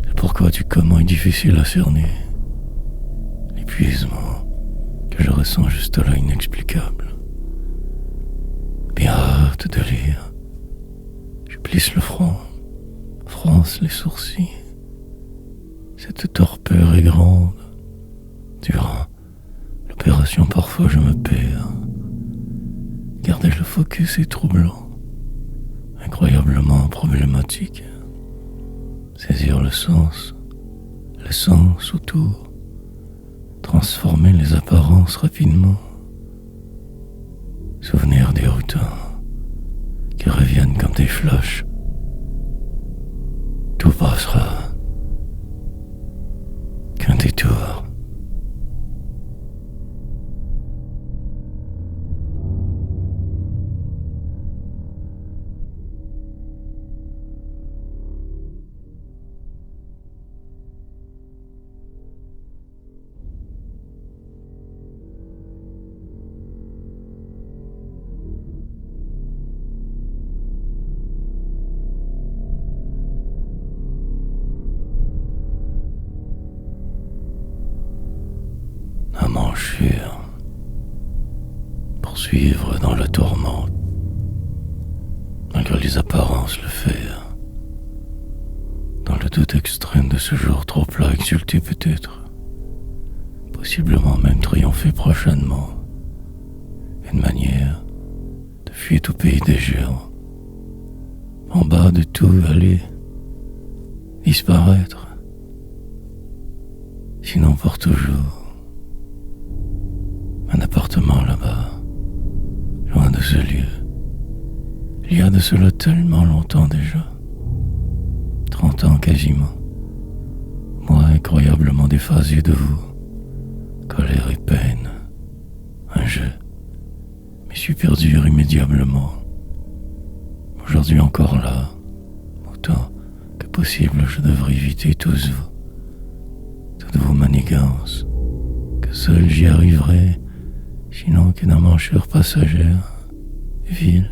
Le pourquoi du comment est difficile à cerner. L'épuisement que je ressens juste là inexplicable. Bien hâte de lire. Je plisse le front, fronce les sourcils. Cette torpeur est grande. Durant l'opération, parfois je me perds. Garder le focus est troublant, incroyablement problématique. Saisir le sens autour, transformer les apparences rapidement. Souvenirs déroutants qui reviennent comme des flashs. Tout passera. Qu'un détour. À m'enfuir, poursuivre dans la tourmente, malgré les apparences le faire, dans le doute extrême de ce jour trop plat, exulter peut-être, possiblement même triompher prochainement, une manière de fuite au pays des géants, en bas de tout aller, disparaître, sinon pour toujours. Un appartement là-bas, loin de ce lieu. Il y a de cela tellement longtemps déjà. 30 ans quasiment. Moi incroyablement déphasé de vous. Colère et peine. Un jeu. Mais suis perdu irrémédiablement. Aujourd'hui encore là. Autant que possible, je devrais éviter tous vous. Toutes vos manigances. Que seul j'y arriverai. Sinon qu'une aventure passagère, vile,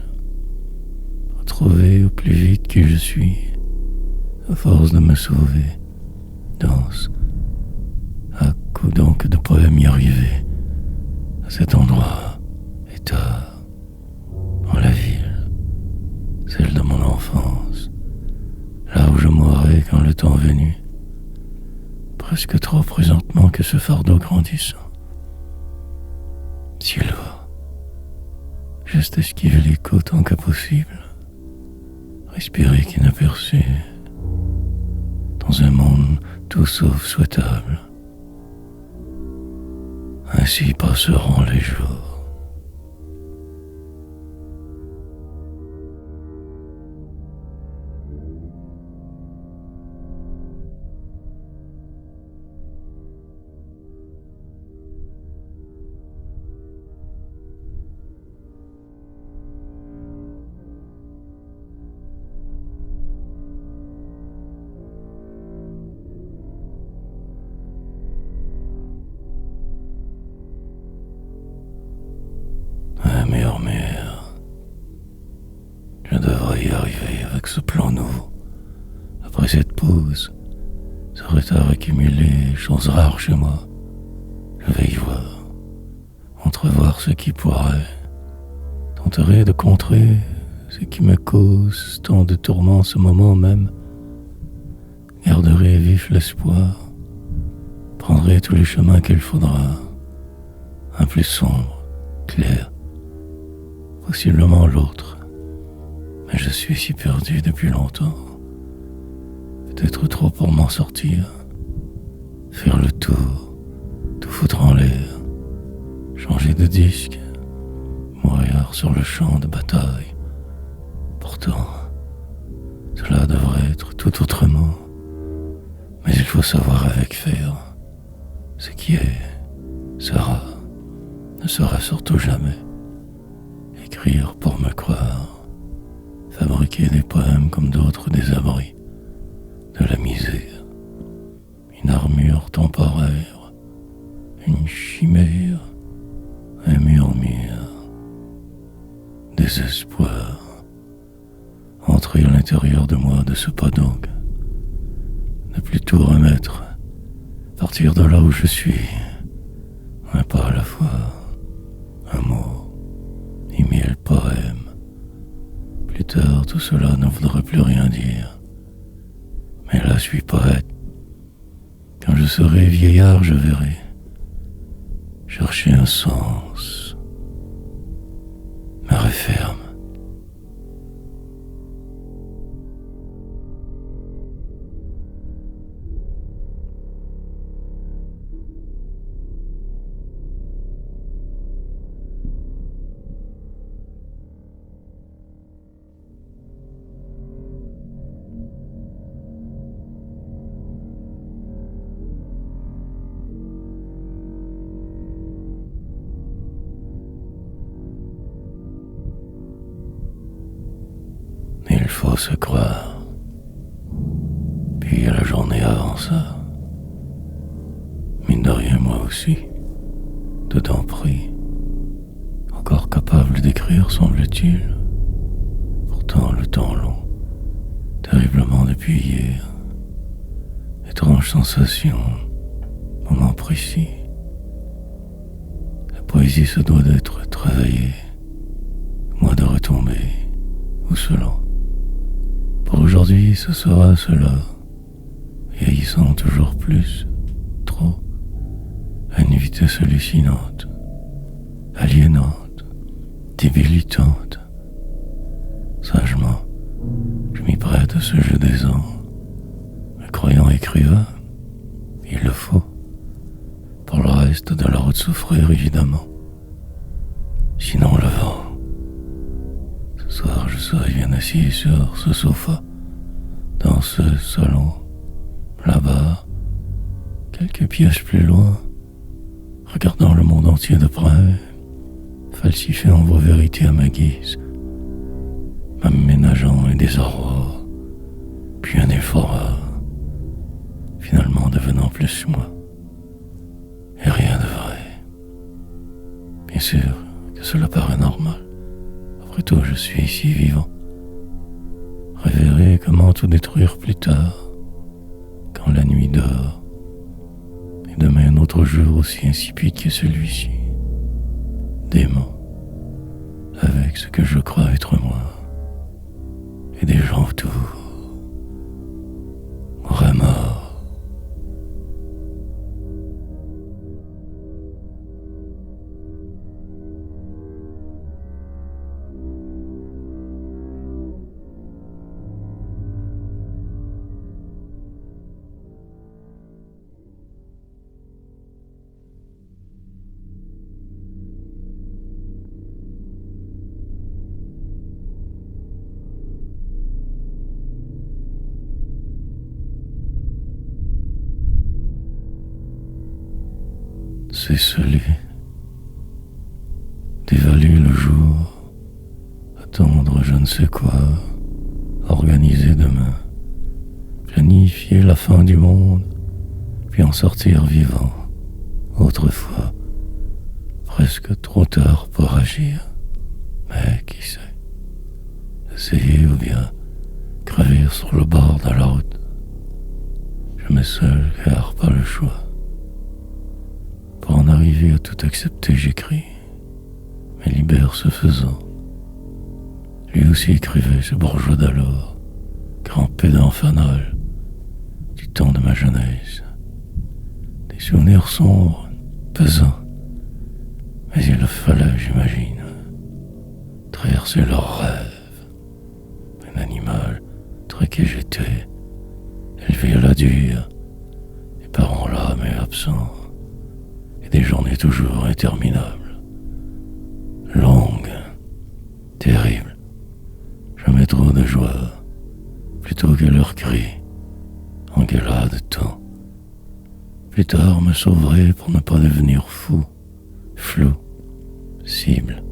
retrouver au plus vite que je suis, à force de me sauver, danse, à coup donc de poèmes y arriver, à cet endroit, état, dans la ville, celle de mon enfance, là où je mourrai quand le temps venu, presque trop présentement que ce fardeau grandissant. Si lourd, juste esquiver l'écho tant que possible, respirer qu'inaperçu, dans un monde tout sauf souhaitable. Ainsi passeront les jours. Murmure. Je devrais y arriver avec ce plan nouveau. Après cette pause, ce retard accumulé, chose rare chez moi. Je vais y voir, entrevoir ce qui pourrait, tenterai de contrer ce qui me cause tant de tourments ce moment même. Garderai vif l'espoir, prendrai tous les chemins qu'il faudra, un plus sombre, clair, possiblement l'autre, mais je suis si perdu depuis longtemps, peut-être trop pour m'en sortir, faire le tour, tout foutre en l'air, changer de disque, mourir sur le champ de bataille. Pourtant, cela devrait être tout autrement, mais il faut savoir avec faire, ce qui est, sera, ne sera surtout jamais. Écrire pour me croire, fabriquer des poèmes comme d'autres des abris, de la misère, armure temporaire, une chimère, un murmure, désespoir. Entrer à l'intérieur de moi de ce pas donc, ne plus tout remettre, partir de là où je suis, un pas à la fois, un mot, 10 000 poèmes. Plus tard, tout cela ne voudrait plus rien dire. Mais là, je suis poète. Quand je serai vieillard, je verrai chercher un sens, me referme. Il faut se croire. Puis la journée avança. Mine de rien, moi aussi, dedans pris, encore capable d'écrire, semble-t-il. Pourtant, le temps long, terriblement depuis hier. Étrange sensation, moment précis. La poésie se doit d'être travaillée, moi de retomber, ou selon. Pour aujourd'hui, ce sera cela, vieillissant toujours plus, trop, à une vitesse hallucinante, aliénante, débilitante. Sagement, je m'y prête à ce jeu des ans, me croyant écrivain, il le faut, pour le reste de la route souffrir évidemment, sinon le vent. Ce soir, je serai bien assis sur ce sofa, dans ce salon, là-bas, quelques pièces plus loin, regardant le monde entier de près, falsifiant vos vérités à ma guise, m'aménageant un désarroi, puis un effort, finalement devenant plus moi, et rien de vrai. Bien sûr que cela paraît normal. Après tout, je suis ici vivant. Révérer comment tout détruire plus tard, quand la nuit dort, et demain un autre jour aussi insipide que celui-ci, dément, avec ce que je crois être moi, et des gens autour, remords. C'est scellé, dévaler le jour, attendre je ne sais quoi, organiser demain, planifier la fin du monde, puis en sortir vivant, autrefois, presque trop tard pour agir, mais qui sait, essayer ou bien crever sur le bord de la route, je mets seul car pas le choix. Pour en arriver à tout accepter, j'écris, mais libère ce faisant. Lui aussi écrivait, ce bourgeois d'alors, grand pédant fanal, du temps de ma jeunesse. Des souvenirs sombres, pesants, mais il le fallait, j'imagine, traverser leurs rêves. Un animal, tréqué j'étais, élevé à la dure, les parents là, mais absents. Des journées toujours interminables, longues, terribles, jamais trop de joie, plutôt que leurs cris, engueulades de temps. Plus tard me sauverai pour ne pas devenir fou, flou, cible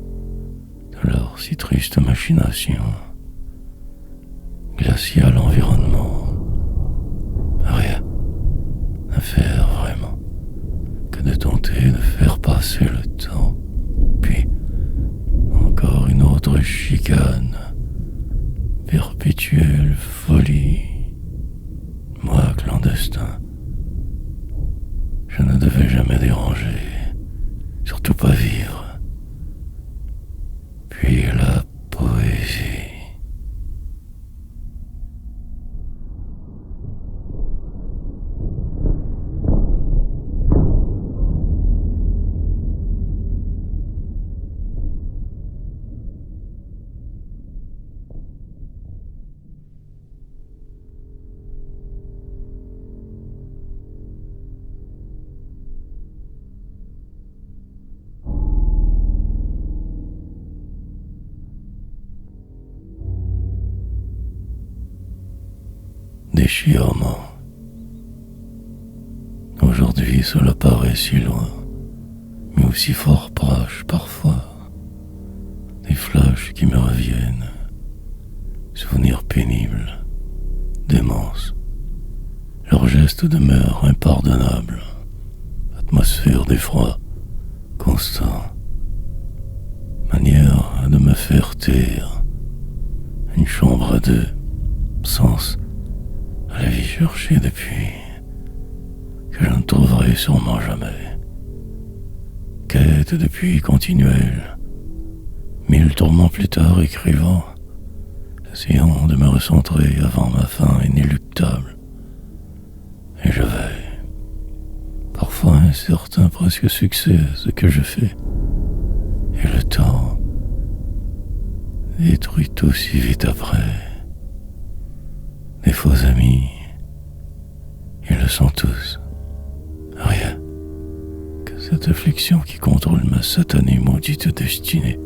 de leur si triste machination. Glacial environnement, rien à faire. que de tenter de faire passer le temps. Puis, encore une autre chicane. Perpétuelle folie. Moi, clandestin, je ne devais jamais déranger, surtout pas vivre. Puis la poésie. Déchirement. Aujourd'hui, cela paraît si loin, mais aussi fort proche parfois. Des flashs qui me reviennent, souvenirs pénibles, démence. Leurs gestes demeurent impardonnables. Atmosphère d'effroi constant. Manière de me faire taire. Une chambre à deux, sens à la vie cherchée depuis, que je ne trouverai sûrement jamais. Quête depuis continuelle, 1000 tourments plus tard écrivant, essayant de me recentrer avant ma fin inéluctable. Et je vais, parfois incertain presque succès à ce que je fais. Et le temps détruit tout si vite après. Des faux amis, ils le sont tous. Rien que cette affliction qui contrôle ma satanée maudite destinée.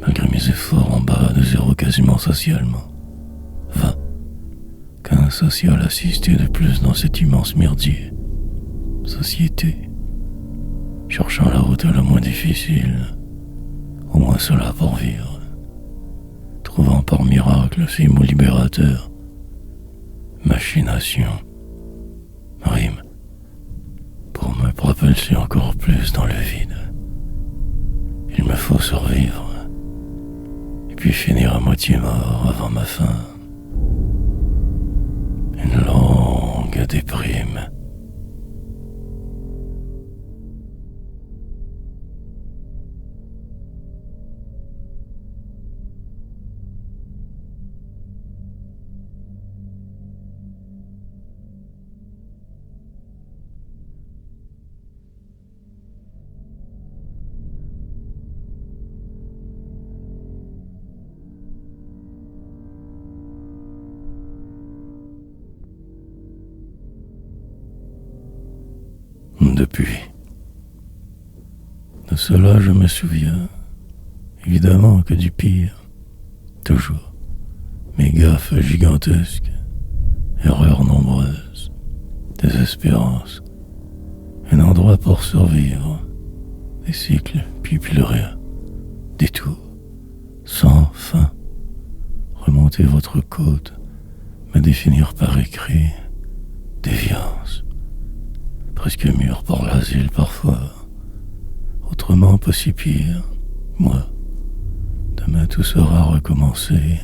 Malgré mes efforts en bas de zéro quasiment socialement. 20. Qu'un social assisté de plus dans cet immense merdier. Société. Cherchant la route la moins difficile. Au moins cela pour vivre. Trouvant par miracle ces mots libérateurs. Machination. Rime. Pour me propulser encore plus dans le vide. Il me faut survivre. Et puis finir à moitié mort avant ma fin. Une longue déprime. Depuis. De cela je me souviens, évidemment que du pire, toujours. Mes gaffes gigantesques, erreurs nombreuses, désespérance, un endroit pour survivre, des cycles, puis plus rien, détours, sans fin, remonter votre côte, me définir par écrit, déviance. Presque mûr pour l'asile parfois, autrement pas si pire. Moi, demain tout sera recommencé,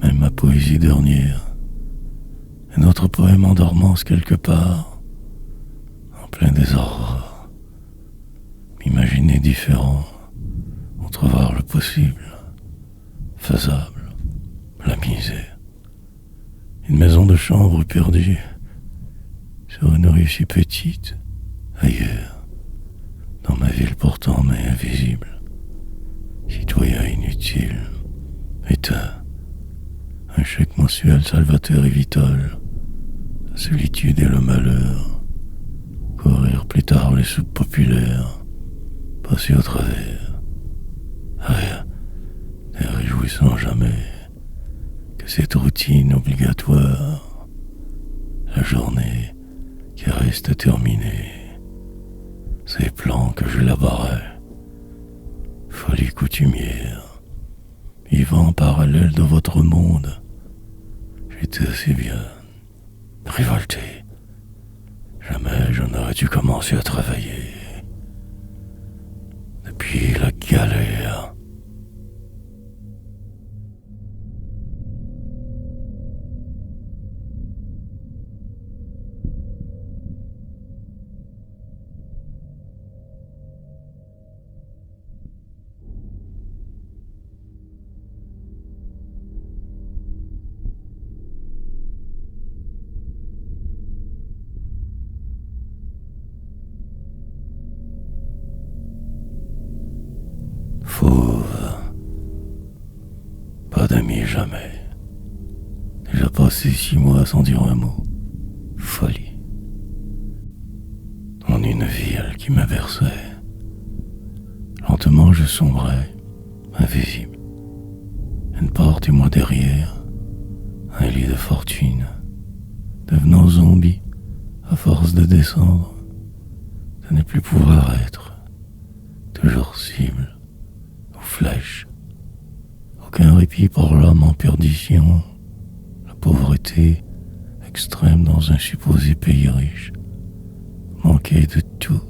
même ma poésie dernière, un autre poème en dormance quelque part, en plein désordre. M'imaginer différent, entrevoir le possible, faisable, la misère. Une maison de chambre perdue, sur une rue si petite, ailleurs, dans ma ville pourtant mais invisible, citoyen inutile, éteint, un chèque mensuel salvateur et vital, la solitude et le malheur, courir plus tard les soupes populaires, passer au travers, rien, ne réjouissant jamais que cette routine obligatoire, la journée qui reste terminée, ces plans que je laborais, folie coutumière, vivant parallèle de votre monde, j'étais assez bien, révolté, Jamais je n'aurais dû commencer à travailler. Depuis la galère. Fauve. Pas d'amis jamais. Déjà passé 6 mois sans dire un mot. Folie. En une ville qui me berçait. Lentement je sombrais, invisible. Une porte et moi derrière. Un lit de fortune. Devenant zombie, à force de descendre, de ne plus pouvoir être. Toujours cible, ou flèche. Aucun répit pour l'homme en perdition. La pauvreté extrême dans un supposé pays riche. Manquer de tout,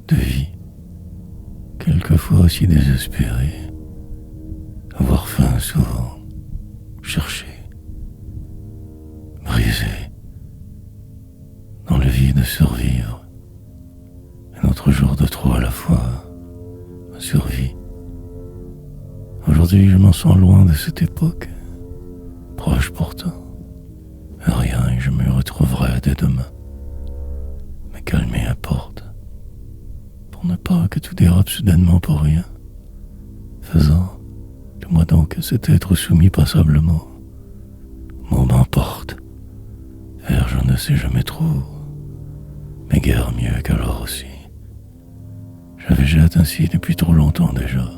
de vie. Quelquefois aussi désespéré. Avoir faim souvent. Chercher. Brisé. Dans le vide survivre. Un autre jour de trop à la fois. Ma survie. Aujourd'hui, je m'en sens loin de cette époque. Proche pourtant. Rien et je me retrouverai dès demain. Me calmer à porte. Pour ne pas que tout dérape soudainement pour rien. Faisant de moi donc cet être soumis passablement. Mot m'emporte. Vers je ne sais jamais trop. Mais guère mieux qu'alors aussi. Je végète ainsi depuis trop longtemps déjà.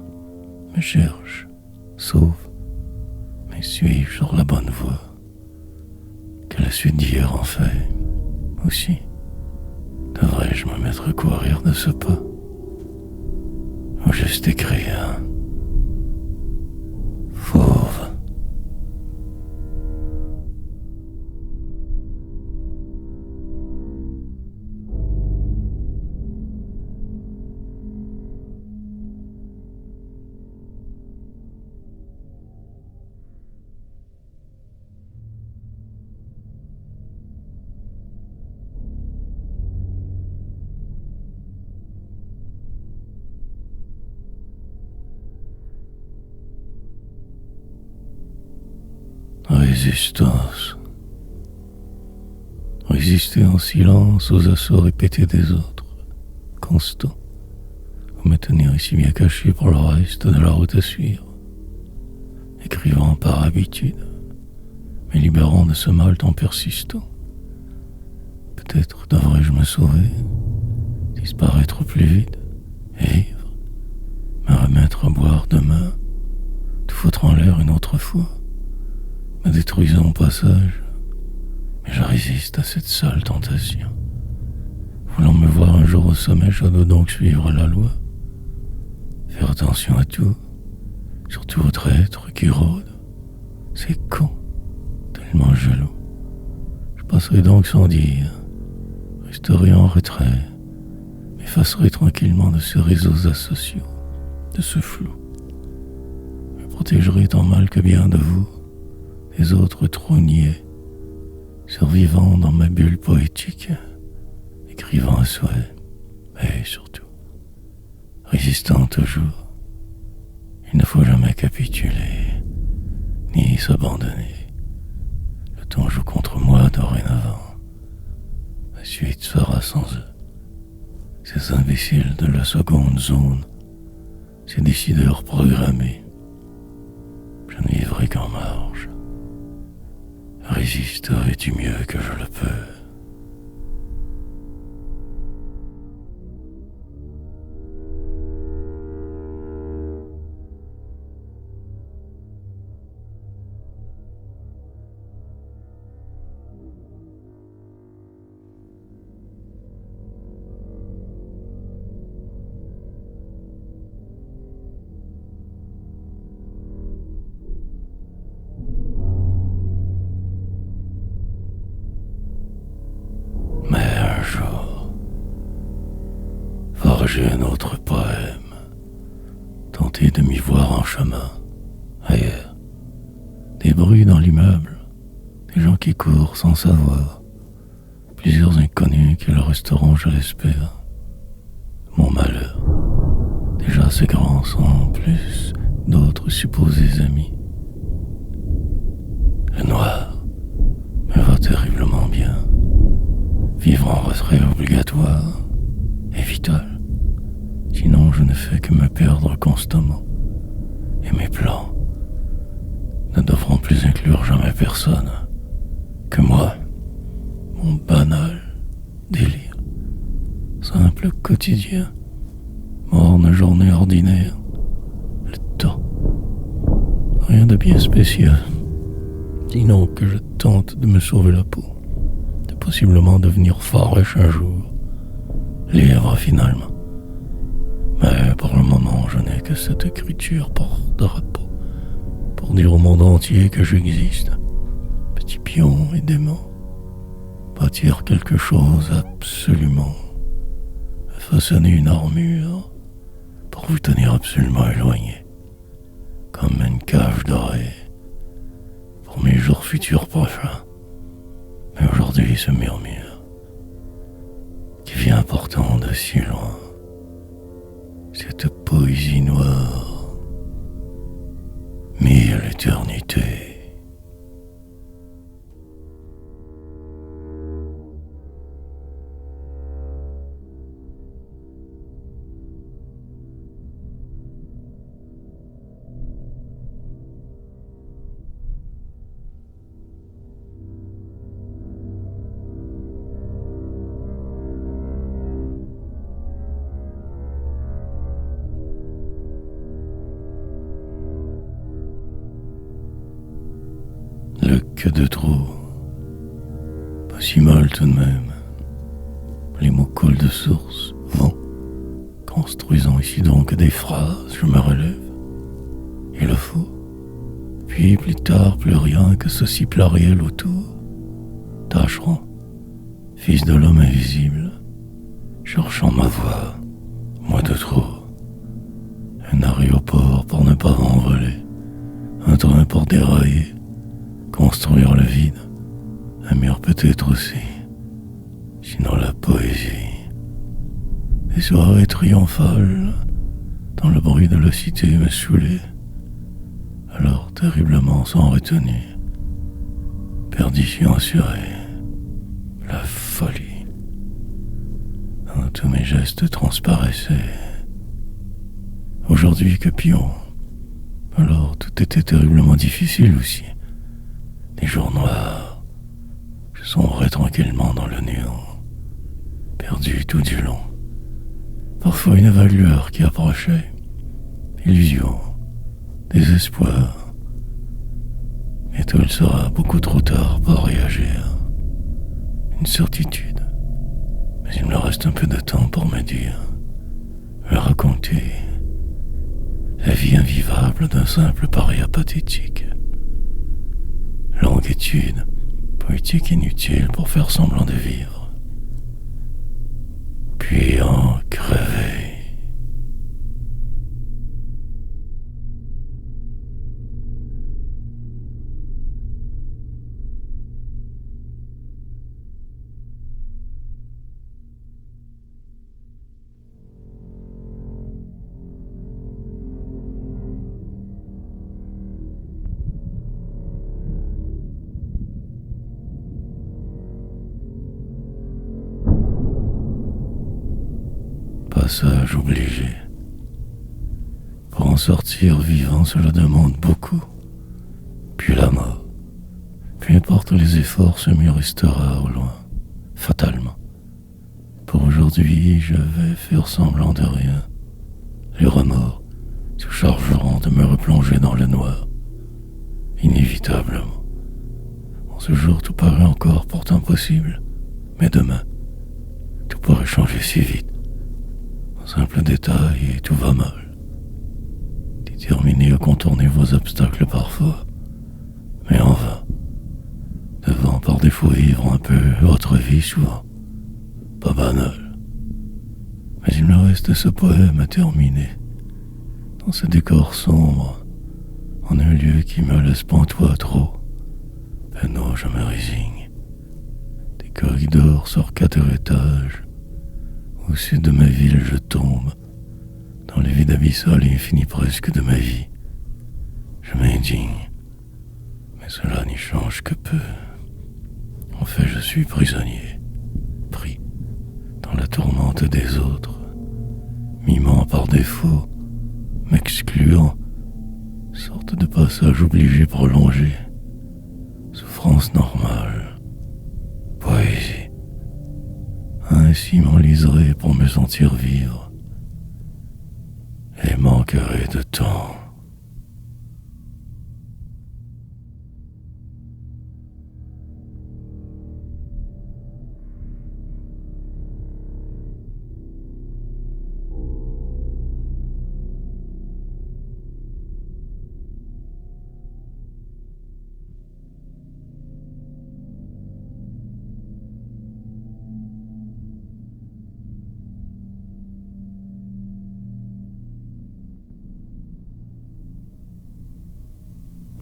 Me cherche, sauve, mais suis-je sur la bonne voie? Que la suite d'hier en fait, aussi. Devrais-je me mettre à courir de ce pas? Ou juste écrire fauve? Résistance. Résister en silence aux assauts répétés des autres, constants, ou me tenir ici bien caché pour le reste de la route à suivre, écrivant par habitude, me libérant de ce mal tant persistant. Peut-être devrais-je me sauver, disparaître plus vite, vivre, me remettre à boire demain, tout foutre en l'air une autre fois, me détruisant au passage. Mais je résiste à cette sale tentation. Voulant me voir un jour au sommet, je dois donc suivre la loi. Faire attention à tout, surtout au traître qui rôde. C'est con, tellement jaloux. Je passerai donc sans dire, resterai en retrait, m'effacerai tranquillement de ces réseaux asociaux, de ce flou. Me protégerai tant mal que bien de vous, des autres trop niais, survivant dans ma bulle poétique, écrivant à souhait, et surtout, résistant toujours. Il ne faut jamais capituler, ni s'abandonner. Le temps joue contre moi dorénavant. La suite sera sans eux. Ces imbéciles de la seconde zone, ces décideurs programmés. Je ne vivrai qu'en marge. Résisterai du mieux que je le peux. enrager un autre poème, tenter de m'y voir en chemin, ailleurs. Des bruits dans l'immeuble, des gens qui courent sans savoir, plusieurs inconnus qui le resteront, je l'espère. Mon malheur, déjà assez grand sans plus d'autres supposés amis. Le noir me va terriblement bien. Vivre en retrait obligatoire et vital. Sinon, je ne fais que me perdre constamment. Et mes plans ne devront plus inclure jamais personne que moi, mon banal délire. Simple quotidien, morne journée ordinaire, le temps. Rien de bien spécial, sinon que je tente de me sauver la peau, de possiblement devenir farouche un jour, lièvre finalement. Mais pour le moment, je n'ai que cette écriture porte-drapeau pour dire au monde entier que j'existe. Petit pion et démon, bâtir quelque chose absolument, façonner une armure pour vous tenir absolument éloigné, comme une cage dorée pour mes jours futurs prochains. Mais aujourd'hui, ce murmure qui vient pourtant de si loin, cette poésie noire, 1000 éternités. Le que de trop, pas si mal tout de même. Les mots coulent de source, vont, construisant ici donc des phrases, je me relève. Il le faut. Puis plus tard, plus rien que ceci pluriel autour. Tâcheron, fils de l'homme invisible, cherchant ma voix, moi de trop. Un aéroport pour ne pas envoler, un train pour dérailler, construire le vide, un mur peut-être aussi, sinon la poésie. Des soirées triomphales, dans le bruit de la cité me saoulait, alors terriblement sans retenue, perdition assurée, la folie. Dans tous mes gestes transparaissaient. Aujourd'hui que pion, alors tout était terriblement difficile aussi. Des jours noirs, je sombrais tranquillement dans le néant, perdu tout du long. Parfois une vague lueur qui approchait, illusion, désespoir. Bientôt il sera beaucoup trop tard pour réagir. Une certitude, mais il me reste un peu de temps pour me dire, me raconter la vie invivable d'un simple paria pathétique. Longue étude, poétique inutile pour faire semblant de vivre. Puis en crever. Passage obligé. Pour en sortir vivant, cela demande beaucoup. Puis la mort. Peu importe les efforts, ce mur restera au loin, fatalement. Pour aujourd'hui, je vais faire semblant de rien. Les remords se chargeront de me replonger dans le noir. Inévitablement. En ce jour, tout paraît encore pourtant possible. Mais demain, tout pourrait changer si vite. Simple détail et tout va mal. Déterminé à contourner vos obstacles parfois, mais en vain. Devant par défaut vivre un peu votre vie souvent. Pas banal. Mais il me reste ce poème à terminer, dans ce décor sombre, en un lieu qui me laisse pantois trop. Penaud, je me résigne. Des corridors sur 4 étages, au sud de ma ville je tombe, dans le vide abyssal et infini presque de ma vie. Je m'indigne, mais cela n'y change que peu. En fait, je suis prisonnier, pris dans la tourmente des autres, mimant par défaut, m'excluant, sorte de passage obligé prolongé, souffrance normale, poésie. Ainsi m'enliserai pour me sentir vivre, et manquerai de temps.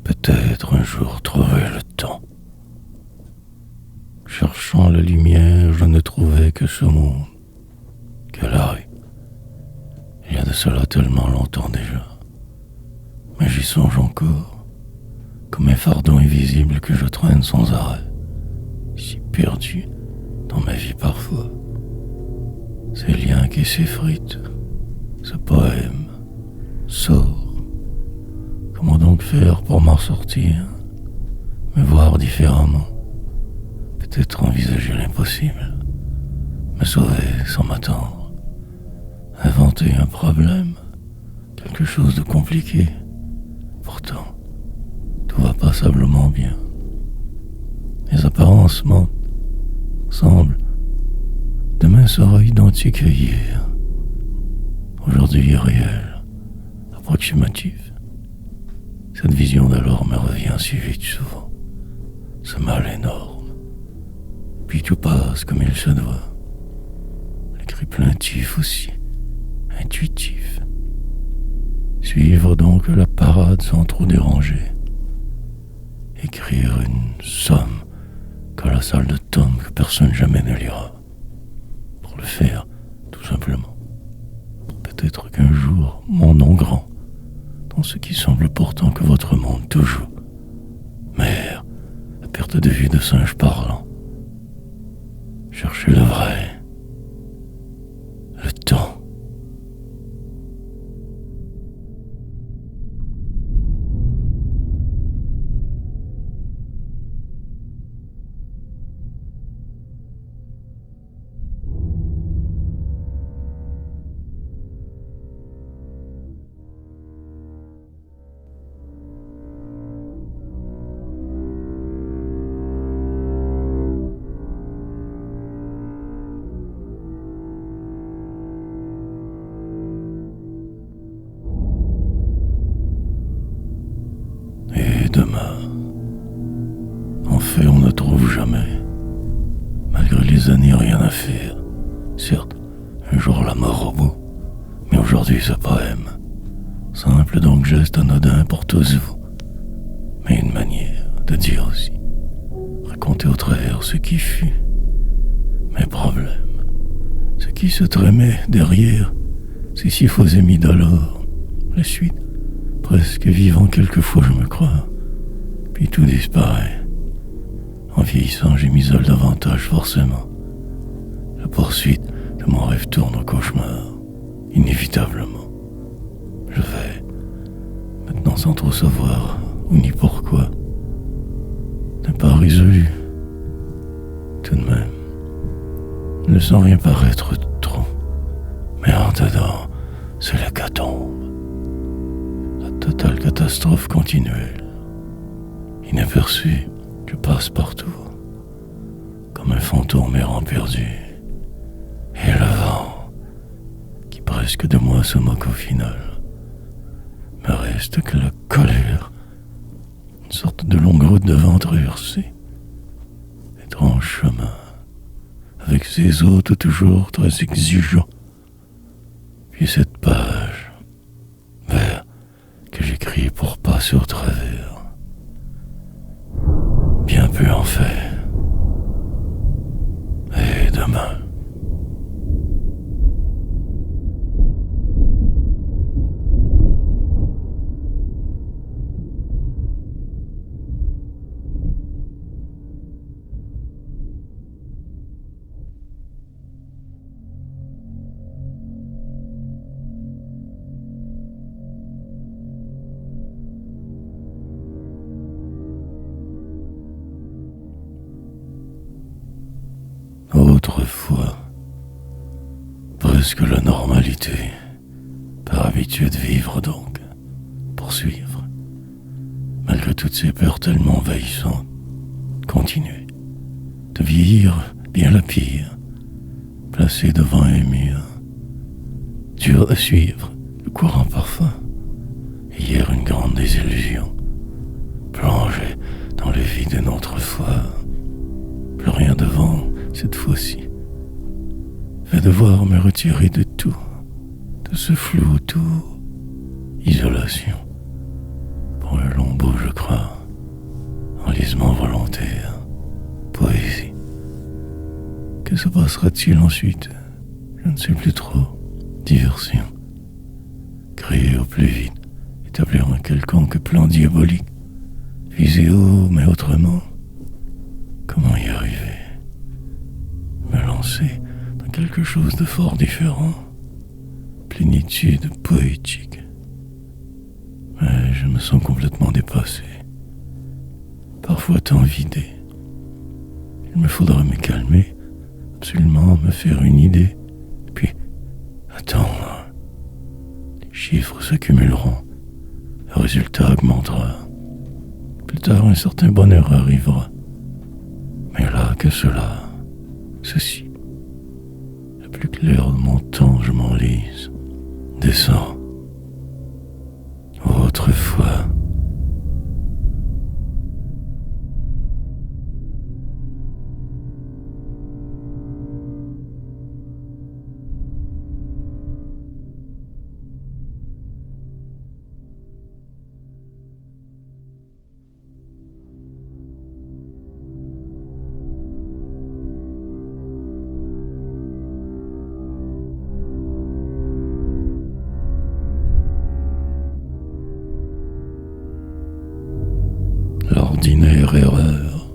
Peut-être un jour trouver le temps. Cherchant la lumière, je ne trouvais que ce monde, que la rue. Il y a de cela tellement longtemps déjà. Mais j'y songe encore, comme un fardeau invisible que je traîne sans arrêt, si perdu dans ma vie parfois. Ces liens qui s'effritent, ce poème sort. Comment donc faire pour m'en sortir, me voir différemment, peut-être envisager l'impossible, me sauver sans m'attendre, inventer un problème, quelque chose de compliqué. Pourtant, tout va passablement bien. Les apparences mentent, semblent. Demain sera identique à hier. Aujourd'hui irréel, approximatif. Cette vision d'alors me revient si vite souvent, ce mal énorme. Puis tout passe comme il se doit. Les cris plaintifs aussi, intuitifs. Suivre donc la parade sans trop déranger. Écrire une somme colossale de tomes que personne jamais ne lira. Pour le faire, tout simplement. Peut-être qu'un jour, mon nom grand, dans ce qui semble pourtant que votre monde toujours. Mère, à perte de vue de singe parlant. Cherchez le vrai, le temps. Demain. En fait, on ne trouve jamais. Malgré les années, rien à faire. Certes, un jour la mort au bout. Mais aujourd'hui, ce poème. Simple donc geste anodin pour tous vous. Mais une manière de dire aussi. Raconter au travers ce qui fut. Mes problèmes. Ce qui se trémait derrière. Ces si faux émis d'alors. La suite. Presque vivant quelquefois, je me crois. Puis tout disparaît. En vieillissant, je m'isole davantage forcément. La poursuite de mon rêve tourne au cauchemar, inévitablement. Je vais, maintenant sans trop savoir où ni pourquoi, d'un pas résolu. Tout de même, ne sens rien paraître trop, mais en dedans, c'est l'hécatombe. La totale catastrophe continuelle. Inaperçu, je passe partout, comme un fantôme errant perdu. Et le vent, qui presque de moi se moque au final, me reste que la colère, une sorte de longue route de vent traversée, étrange chemin, avec ses hôtes toujours très exigeants, Puis cette page, vers que j'écris pour passer au travers. Bien peu en fait. Et demain. Autrefois, presque la normalité, par habitude de vivre donc, poursuivre, malgré toutes ces peurs tellement envahissantes, continuer, de vieillir bien la pire, placé devant un mur, dur à suivre, le courant parfois, hier une grande désillusion, plongé dans le vide d'une autre fois, plus rien devant cette fois-ci, va devoir me retirer de tout, de ce flou autour, isolation, pour un long bout je crois, enlisement volontaire, poésie. Que se passera-t-il ensuite? Je ne sais plus trop. Diversion. Créer au plus vite, établir un quelconque plan diabolique, viser haut mais autrement. Comment y arriver? Me lancer dans quelque chose de fort différent, plénitude poétique. Mais je me sens complètement dépassé, parfois tant vidé. Il me faudra me calmer, absolument me faire une idée, puis attendre. Les chiffres s'accumuleront, le résultat augmentera. Plus tard, un certain bonheur arrivera. Mais là que cela, ceci, le plus clair de mon temps, je m'enlise, descends. Autrefois, l'ordinaire erreur,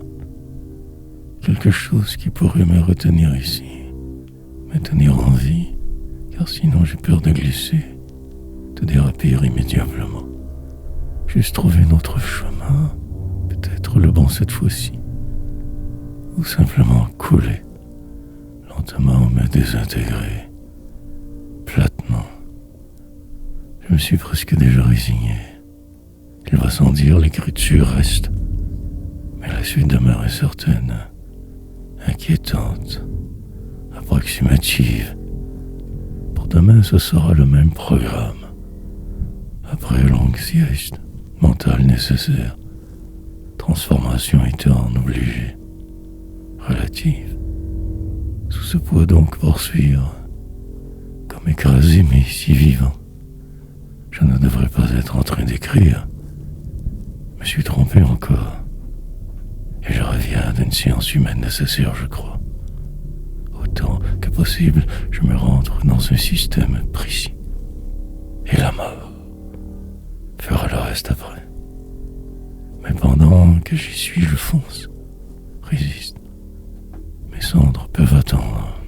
quelque chose qui pourrait me retenir ici, me tenir en vie, car sinon j'ai peur de glisser, de déraper immédiatement. Juste trouver un autre chemin, peut-être le bon cette fois-ci, ou simplement couler, lentement me désintégrer, platement. Je me suis presque déjà résigné. Il va sans dire, l'écriture reste, mais la suite demeure incertaine, inquiétante, approximative. Pour demain, ce sera le même programme. Après longue sieste, mentale nécessaire, transformation étant obligée, relative. Sous ce poids donc poursuivre, comme écrasé mais si vivant. Je ne devrais pas être en train d'écrire. Je me suis trompé encore. Et je reviens d'une science humaine nécessaire, je crois. Autant que possible, je me rentre dans un système précis. Et la mort fera le reste après. Mais pendant que j'y suis, je fonce, résiste. Mes cendres peuvent attendre.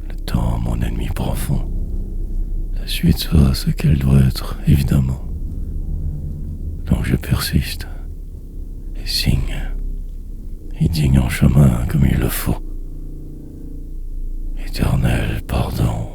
Le temps, mon ennemi profond. La suite sera ce qu'elle doit être, évidemment. Donc je persiste et signe, et digne en chemin comme il le faut. Éternel pardon.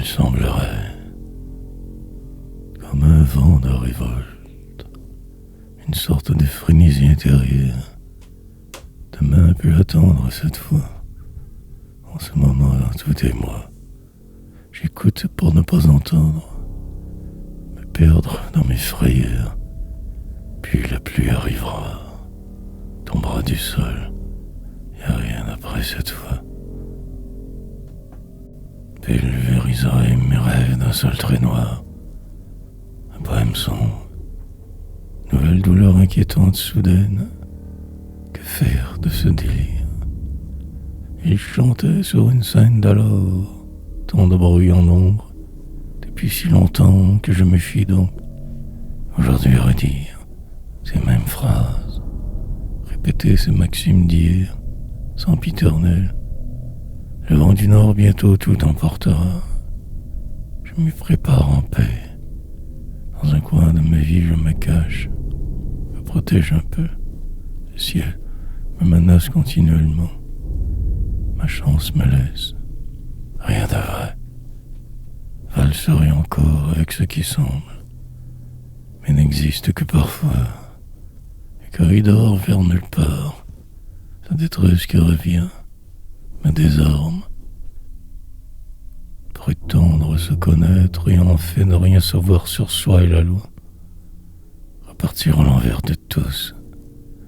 il semblerait, comme un vent de révolte, une sorte de frénésie intérieure. Demain peut attendre cette fois. En ce moment, tout est moi. J'écoute pour ne pas entendre, me perdre dans mes frayeurs. Puis la pluie arrivera, tombera du sol. Y a rien après cette fois. Pulvériserai mes rêves d'un seul trait noir. Un poème sombre, nouvelle douleur inquiétante soudaine. Que faire de ce délire? Il chantait sur une scène d'alors, tant de bruit en ombre, depuis si longtemps que je me fie donc aujourd'hui redire ces mêmes phrases, répéter ces maximes d'hier, sans piternel. Le vent du nord bientôt tout emportera. Je m'y prépare en paix. Dans un coin de ma vie je me cache, me protège un peu. Le ciel me menace continuellement. Ma chance me laisse rien de vrai. Valserai encore avec ce qui semble, mais n'existe que parfois. Le corridor vers nulle part. Sa détresse qui revient me désarme. Prétendre se connaître et en fait ne rien savoir sur soi et la loi. Repartir à l'envers de tous,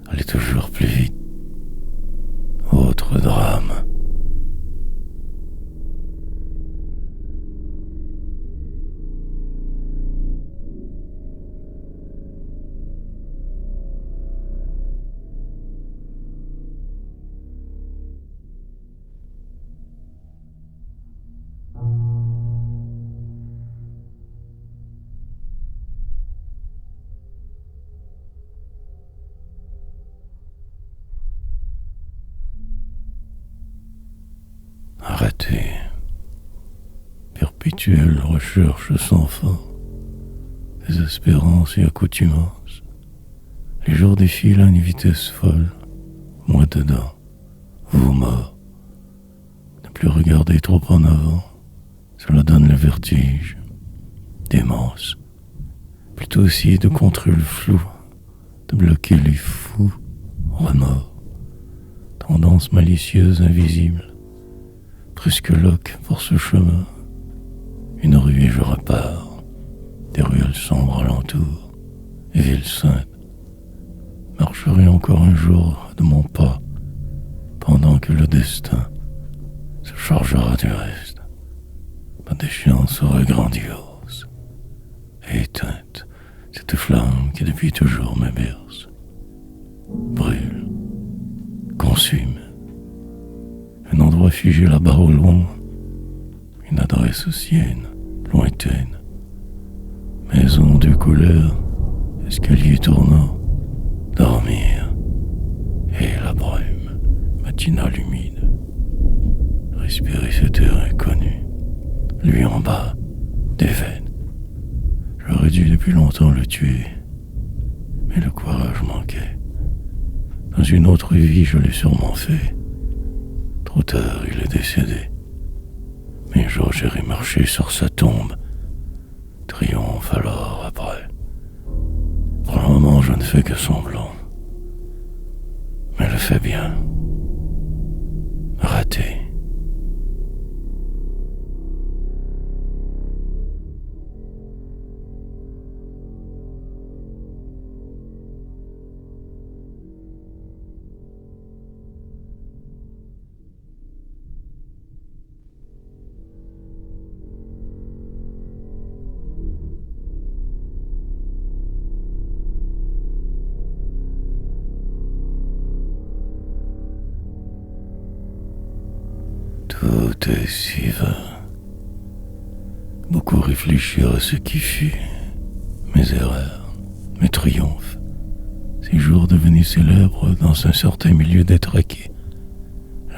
aller toujours plus vite. Autre drame. Arrêté. Perpétuelle recherche sans fin. Désespérance et accoutumance. Les jours défilent à une vitesse folle. Moi dedans, vous mort. Ne plus regarder trop en avant. Cela donne le vertige. Démence. Plutôt essayer de contrer le flou. De bloquer les fous. Remords. Tendance malicieuse invisible. Presque loque pour ce chemin. Une rue et je repars. Des ruelles sombres alentour. Et ville sainte. Marcherai encore un jour de mon pas, pendant que le destin se chargera du reste. Ma déchéance sera grandiose. Et éteinte, cette flamme qui depuis toujours me berce. Brûle. Consume. Un endroit figé là-bas au loin, une adresse sienne, lointaine. Maison de couleurs, escalier tournant, dormir, et la brume, matinale humide. Respirer cet air inconnu, lui en bas, des veines. J'aurais dû depuis longtemps le tuer, mais le courage manquait. Dans une autre vie, je l'ai sûrement fait. Trop tard, il est décédé. Mais un jour, j'irai marcher sur sa tombe. Triomphe alors après. Pour le moment, je ne fais que semblant. Mais le fais bien. Raté. Tout est si vain. Beaucoup réfléchir à ce qui fut, mes erreurs, mes triomphes, ces jours devenus célèbres dans un certain milieu détraqué,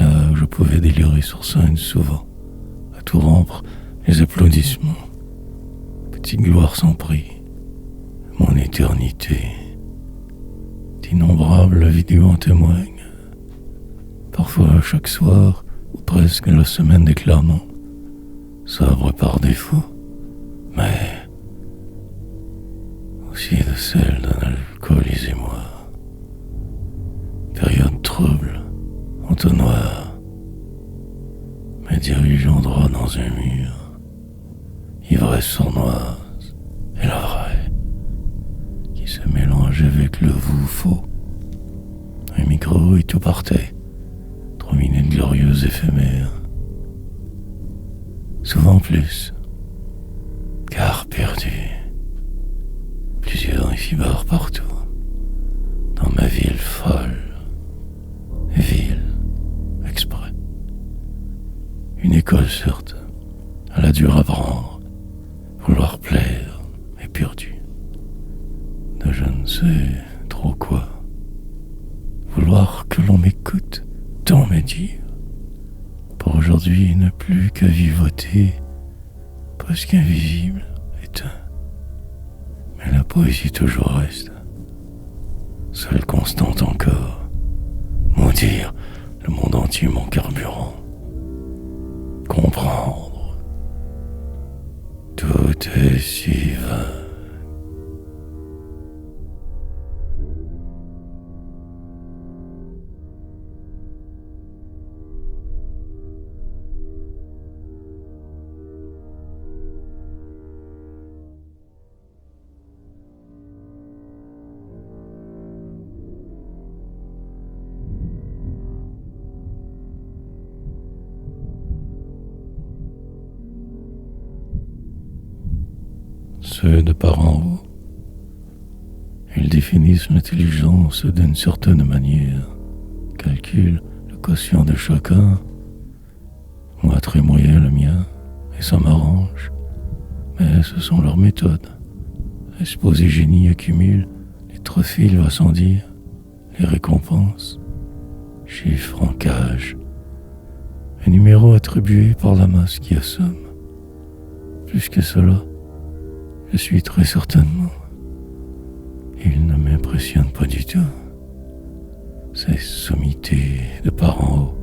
là où je pouvais délirer sur scène souvent, à tout rompre les applaudissements. Petite gloire sans prix, mon éternité. D'innombrables vidéos en témoignent. Parfois chaque soir, ou presque la semaine d'éclairement, sobre par défaut, mais aussi de celle d'un alcoolisé moi. Période trouble, entonnoir, me dirigeant droit dans un mur, ivresse sournoise et la vraie, qui se mélange avec le vous faux. Un micro et tout partait, 3 minutes glorieuses éphémères. Souvent plus, car perdu. Plusieurs ici-bas partout, dans ma ville folle, ville exprès. Une école certes, à la dure à prendre, vouloir plaire et perdu. De je ne sais trop quoi, vouloir que l'on m'écoute, tant me dire. Pour aujourd'hui ne plus qu'à vivoter, presque invisible, éteint. Mais la poésie toujours reste, seule constante encore, maudire le monde entier mon carburant. Comprendre, tout est si vain. Ceux de par en haut, ils définissent l'intelligence d'une certaine manière, calculent le quotient de chacun, moi très moyen le mien, et ça m'arrange, mais ce sont leurs méthodes. Les supposés génies accumulent les trophées, il va sans dire, les récompenses, chiffres en cage, un numéro attribué par la masse qui assomme. Plus que cela, je suis très certainement. Il ne m'impressionne pas du tout. Ces sommités de par en haut.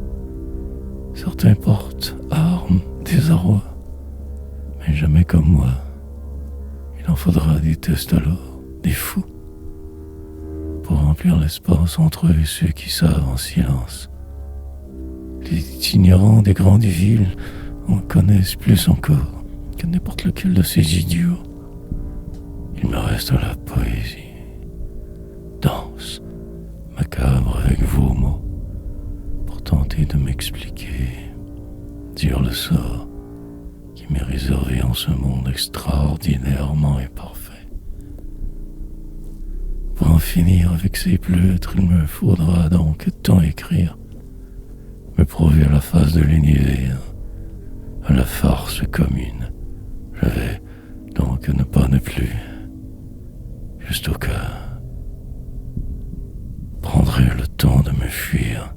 Certains portent armes, désarroi, mais jamais comme moi. Il en faudra des tests alors, des fous, pour remplir l'espace entre eux et ceux qui savent en silence. Les ignorants des grandes villes en connaissent plus encore que n'importe lequel de ces idiots. Il me reste la poésie, dense, macabre avec vos mots, pour tenter de m'expliquer, dire le sort qui m'est réservé en ce monde extraordinairement imparfait. Pour en finir avec ces pleutres, il me faudra donc tant écrire, me prouver à la face de l'univers, à la farce commune. Je vais donc ne plus, juste au cas, prendrai le temps de me fuir.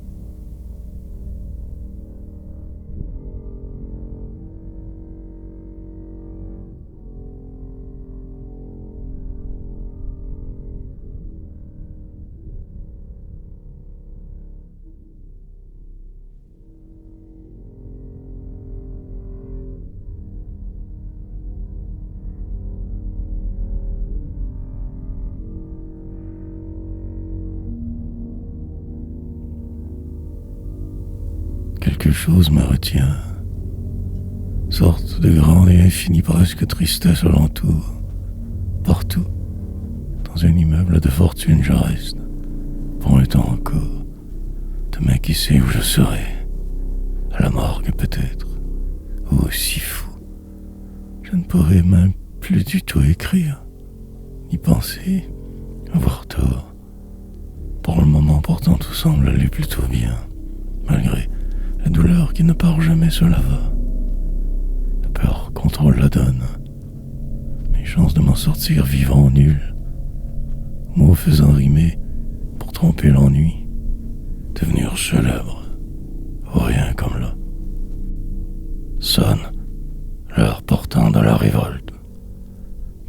Quelque chose me retient, sorte de grande et infinie presque tristesse alentour. Partout, dans un immeuble de fortune je reste, pour un temps encore. Demain qui sait où je serai, à la morgue peut-être, ou aussi fou. Je ne pourrai même plus du tout écrire, ni penser, avoir tort. Pour le moment pourtant tout semble aller plutôt bien, malgré la douleur qui ne part jamais se lava. La peur contrôle la donne. Mes chances de m'en sortir vivant nulles. Mots faisant rimer pour tromper l'ennui. Devenir célèbre. Rien comme là. Sonne l'heure portant de la révolte.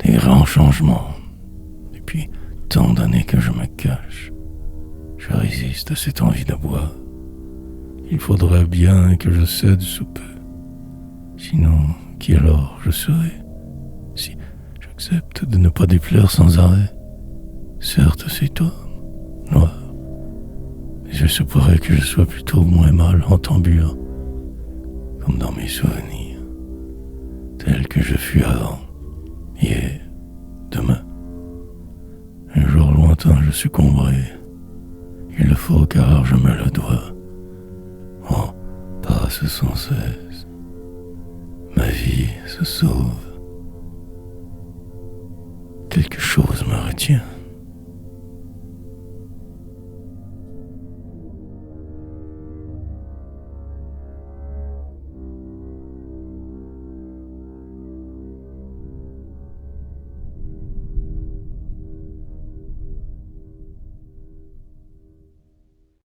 Des grands changements. Depuis tant d'années que je me cache, je résiste à cette envie de boire. Il faudrait bien que je cède sous peu. Sinon, qui alors je serai, si j'accepte de ne pas déplaire sans arrêt? Certes, c'est toi, noir, mais il se pourrait que je sois plutôt moins mal en tambour, comme dans mes souvenirs, tel que je fus avant, hier, demain. Un jour lointain, je succomberai. Il le faut car je me le dois. On passe sans cesse. Ma vie se sauve. Quelque chose me retient.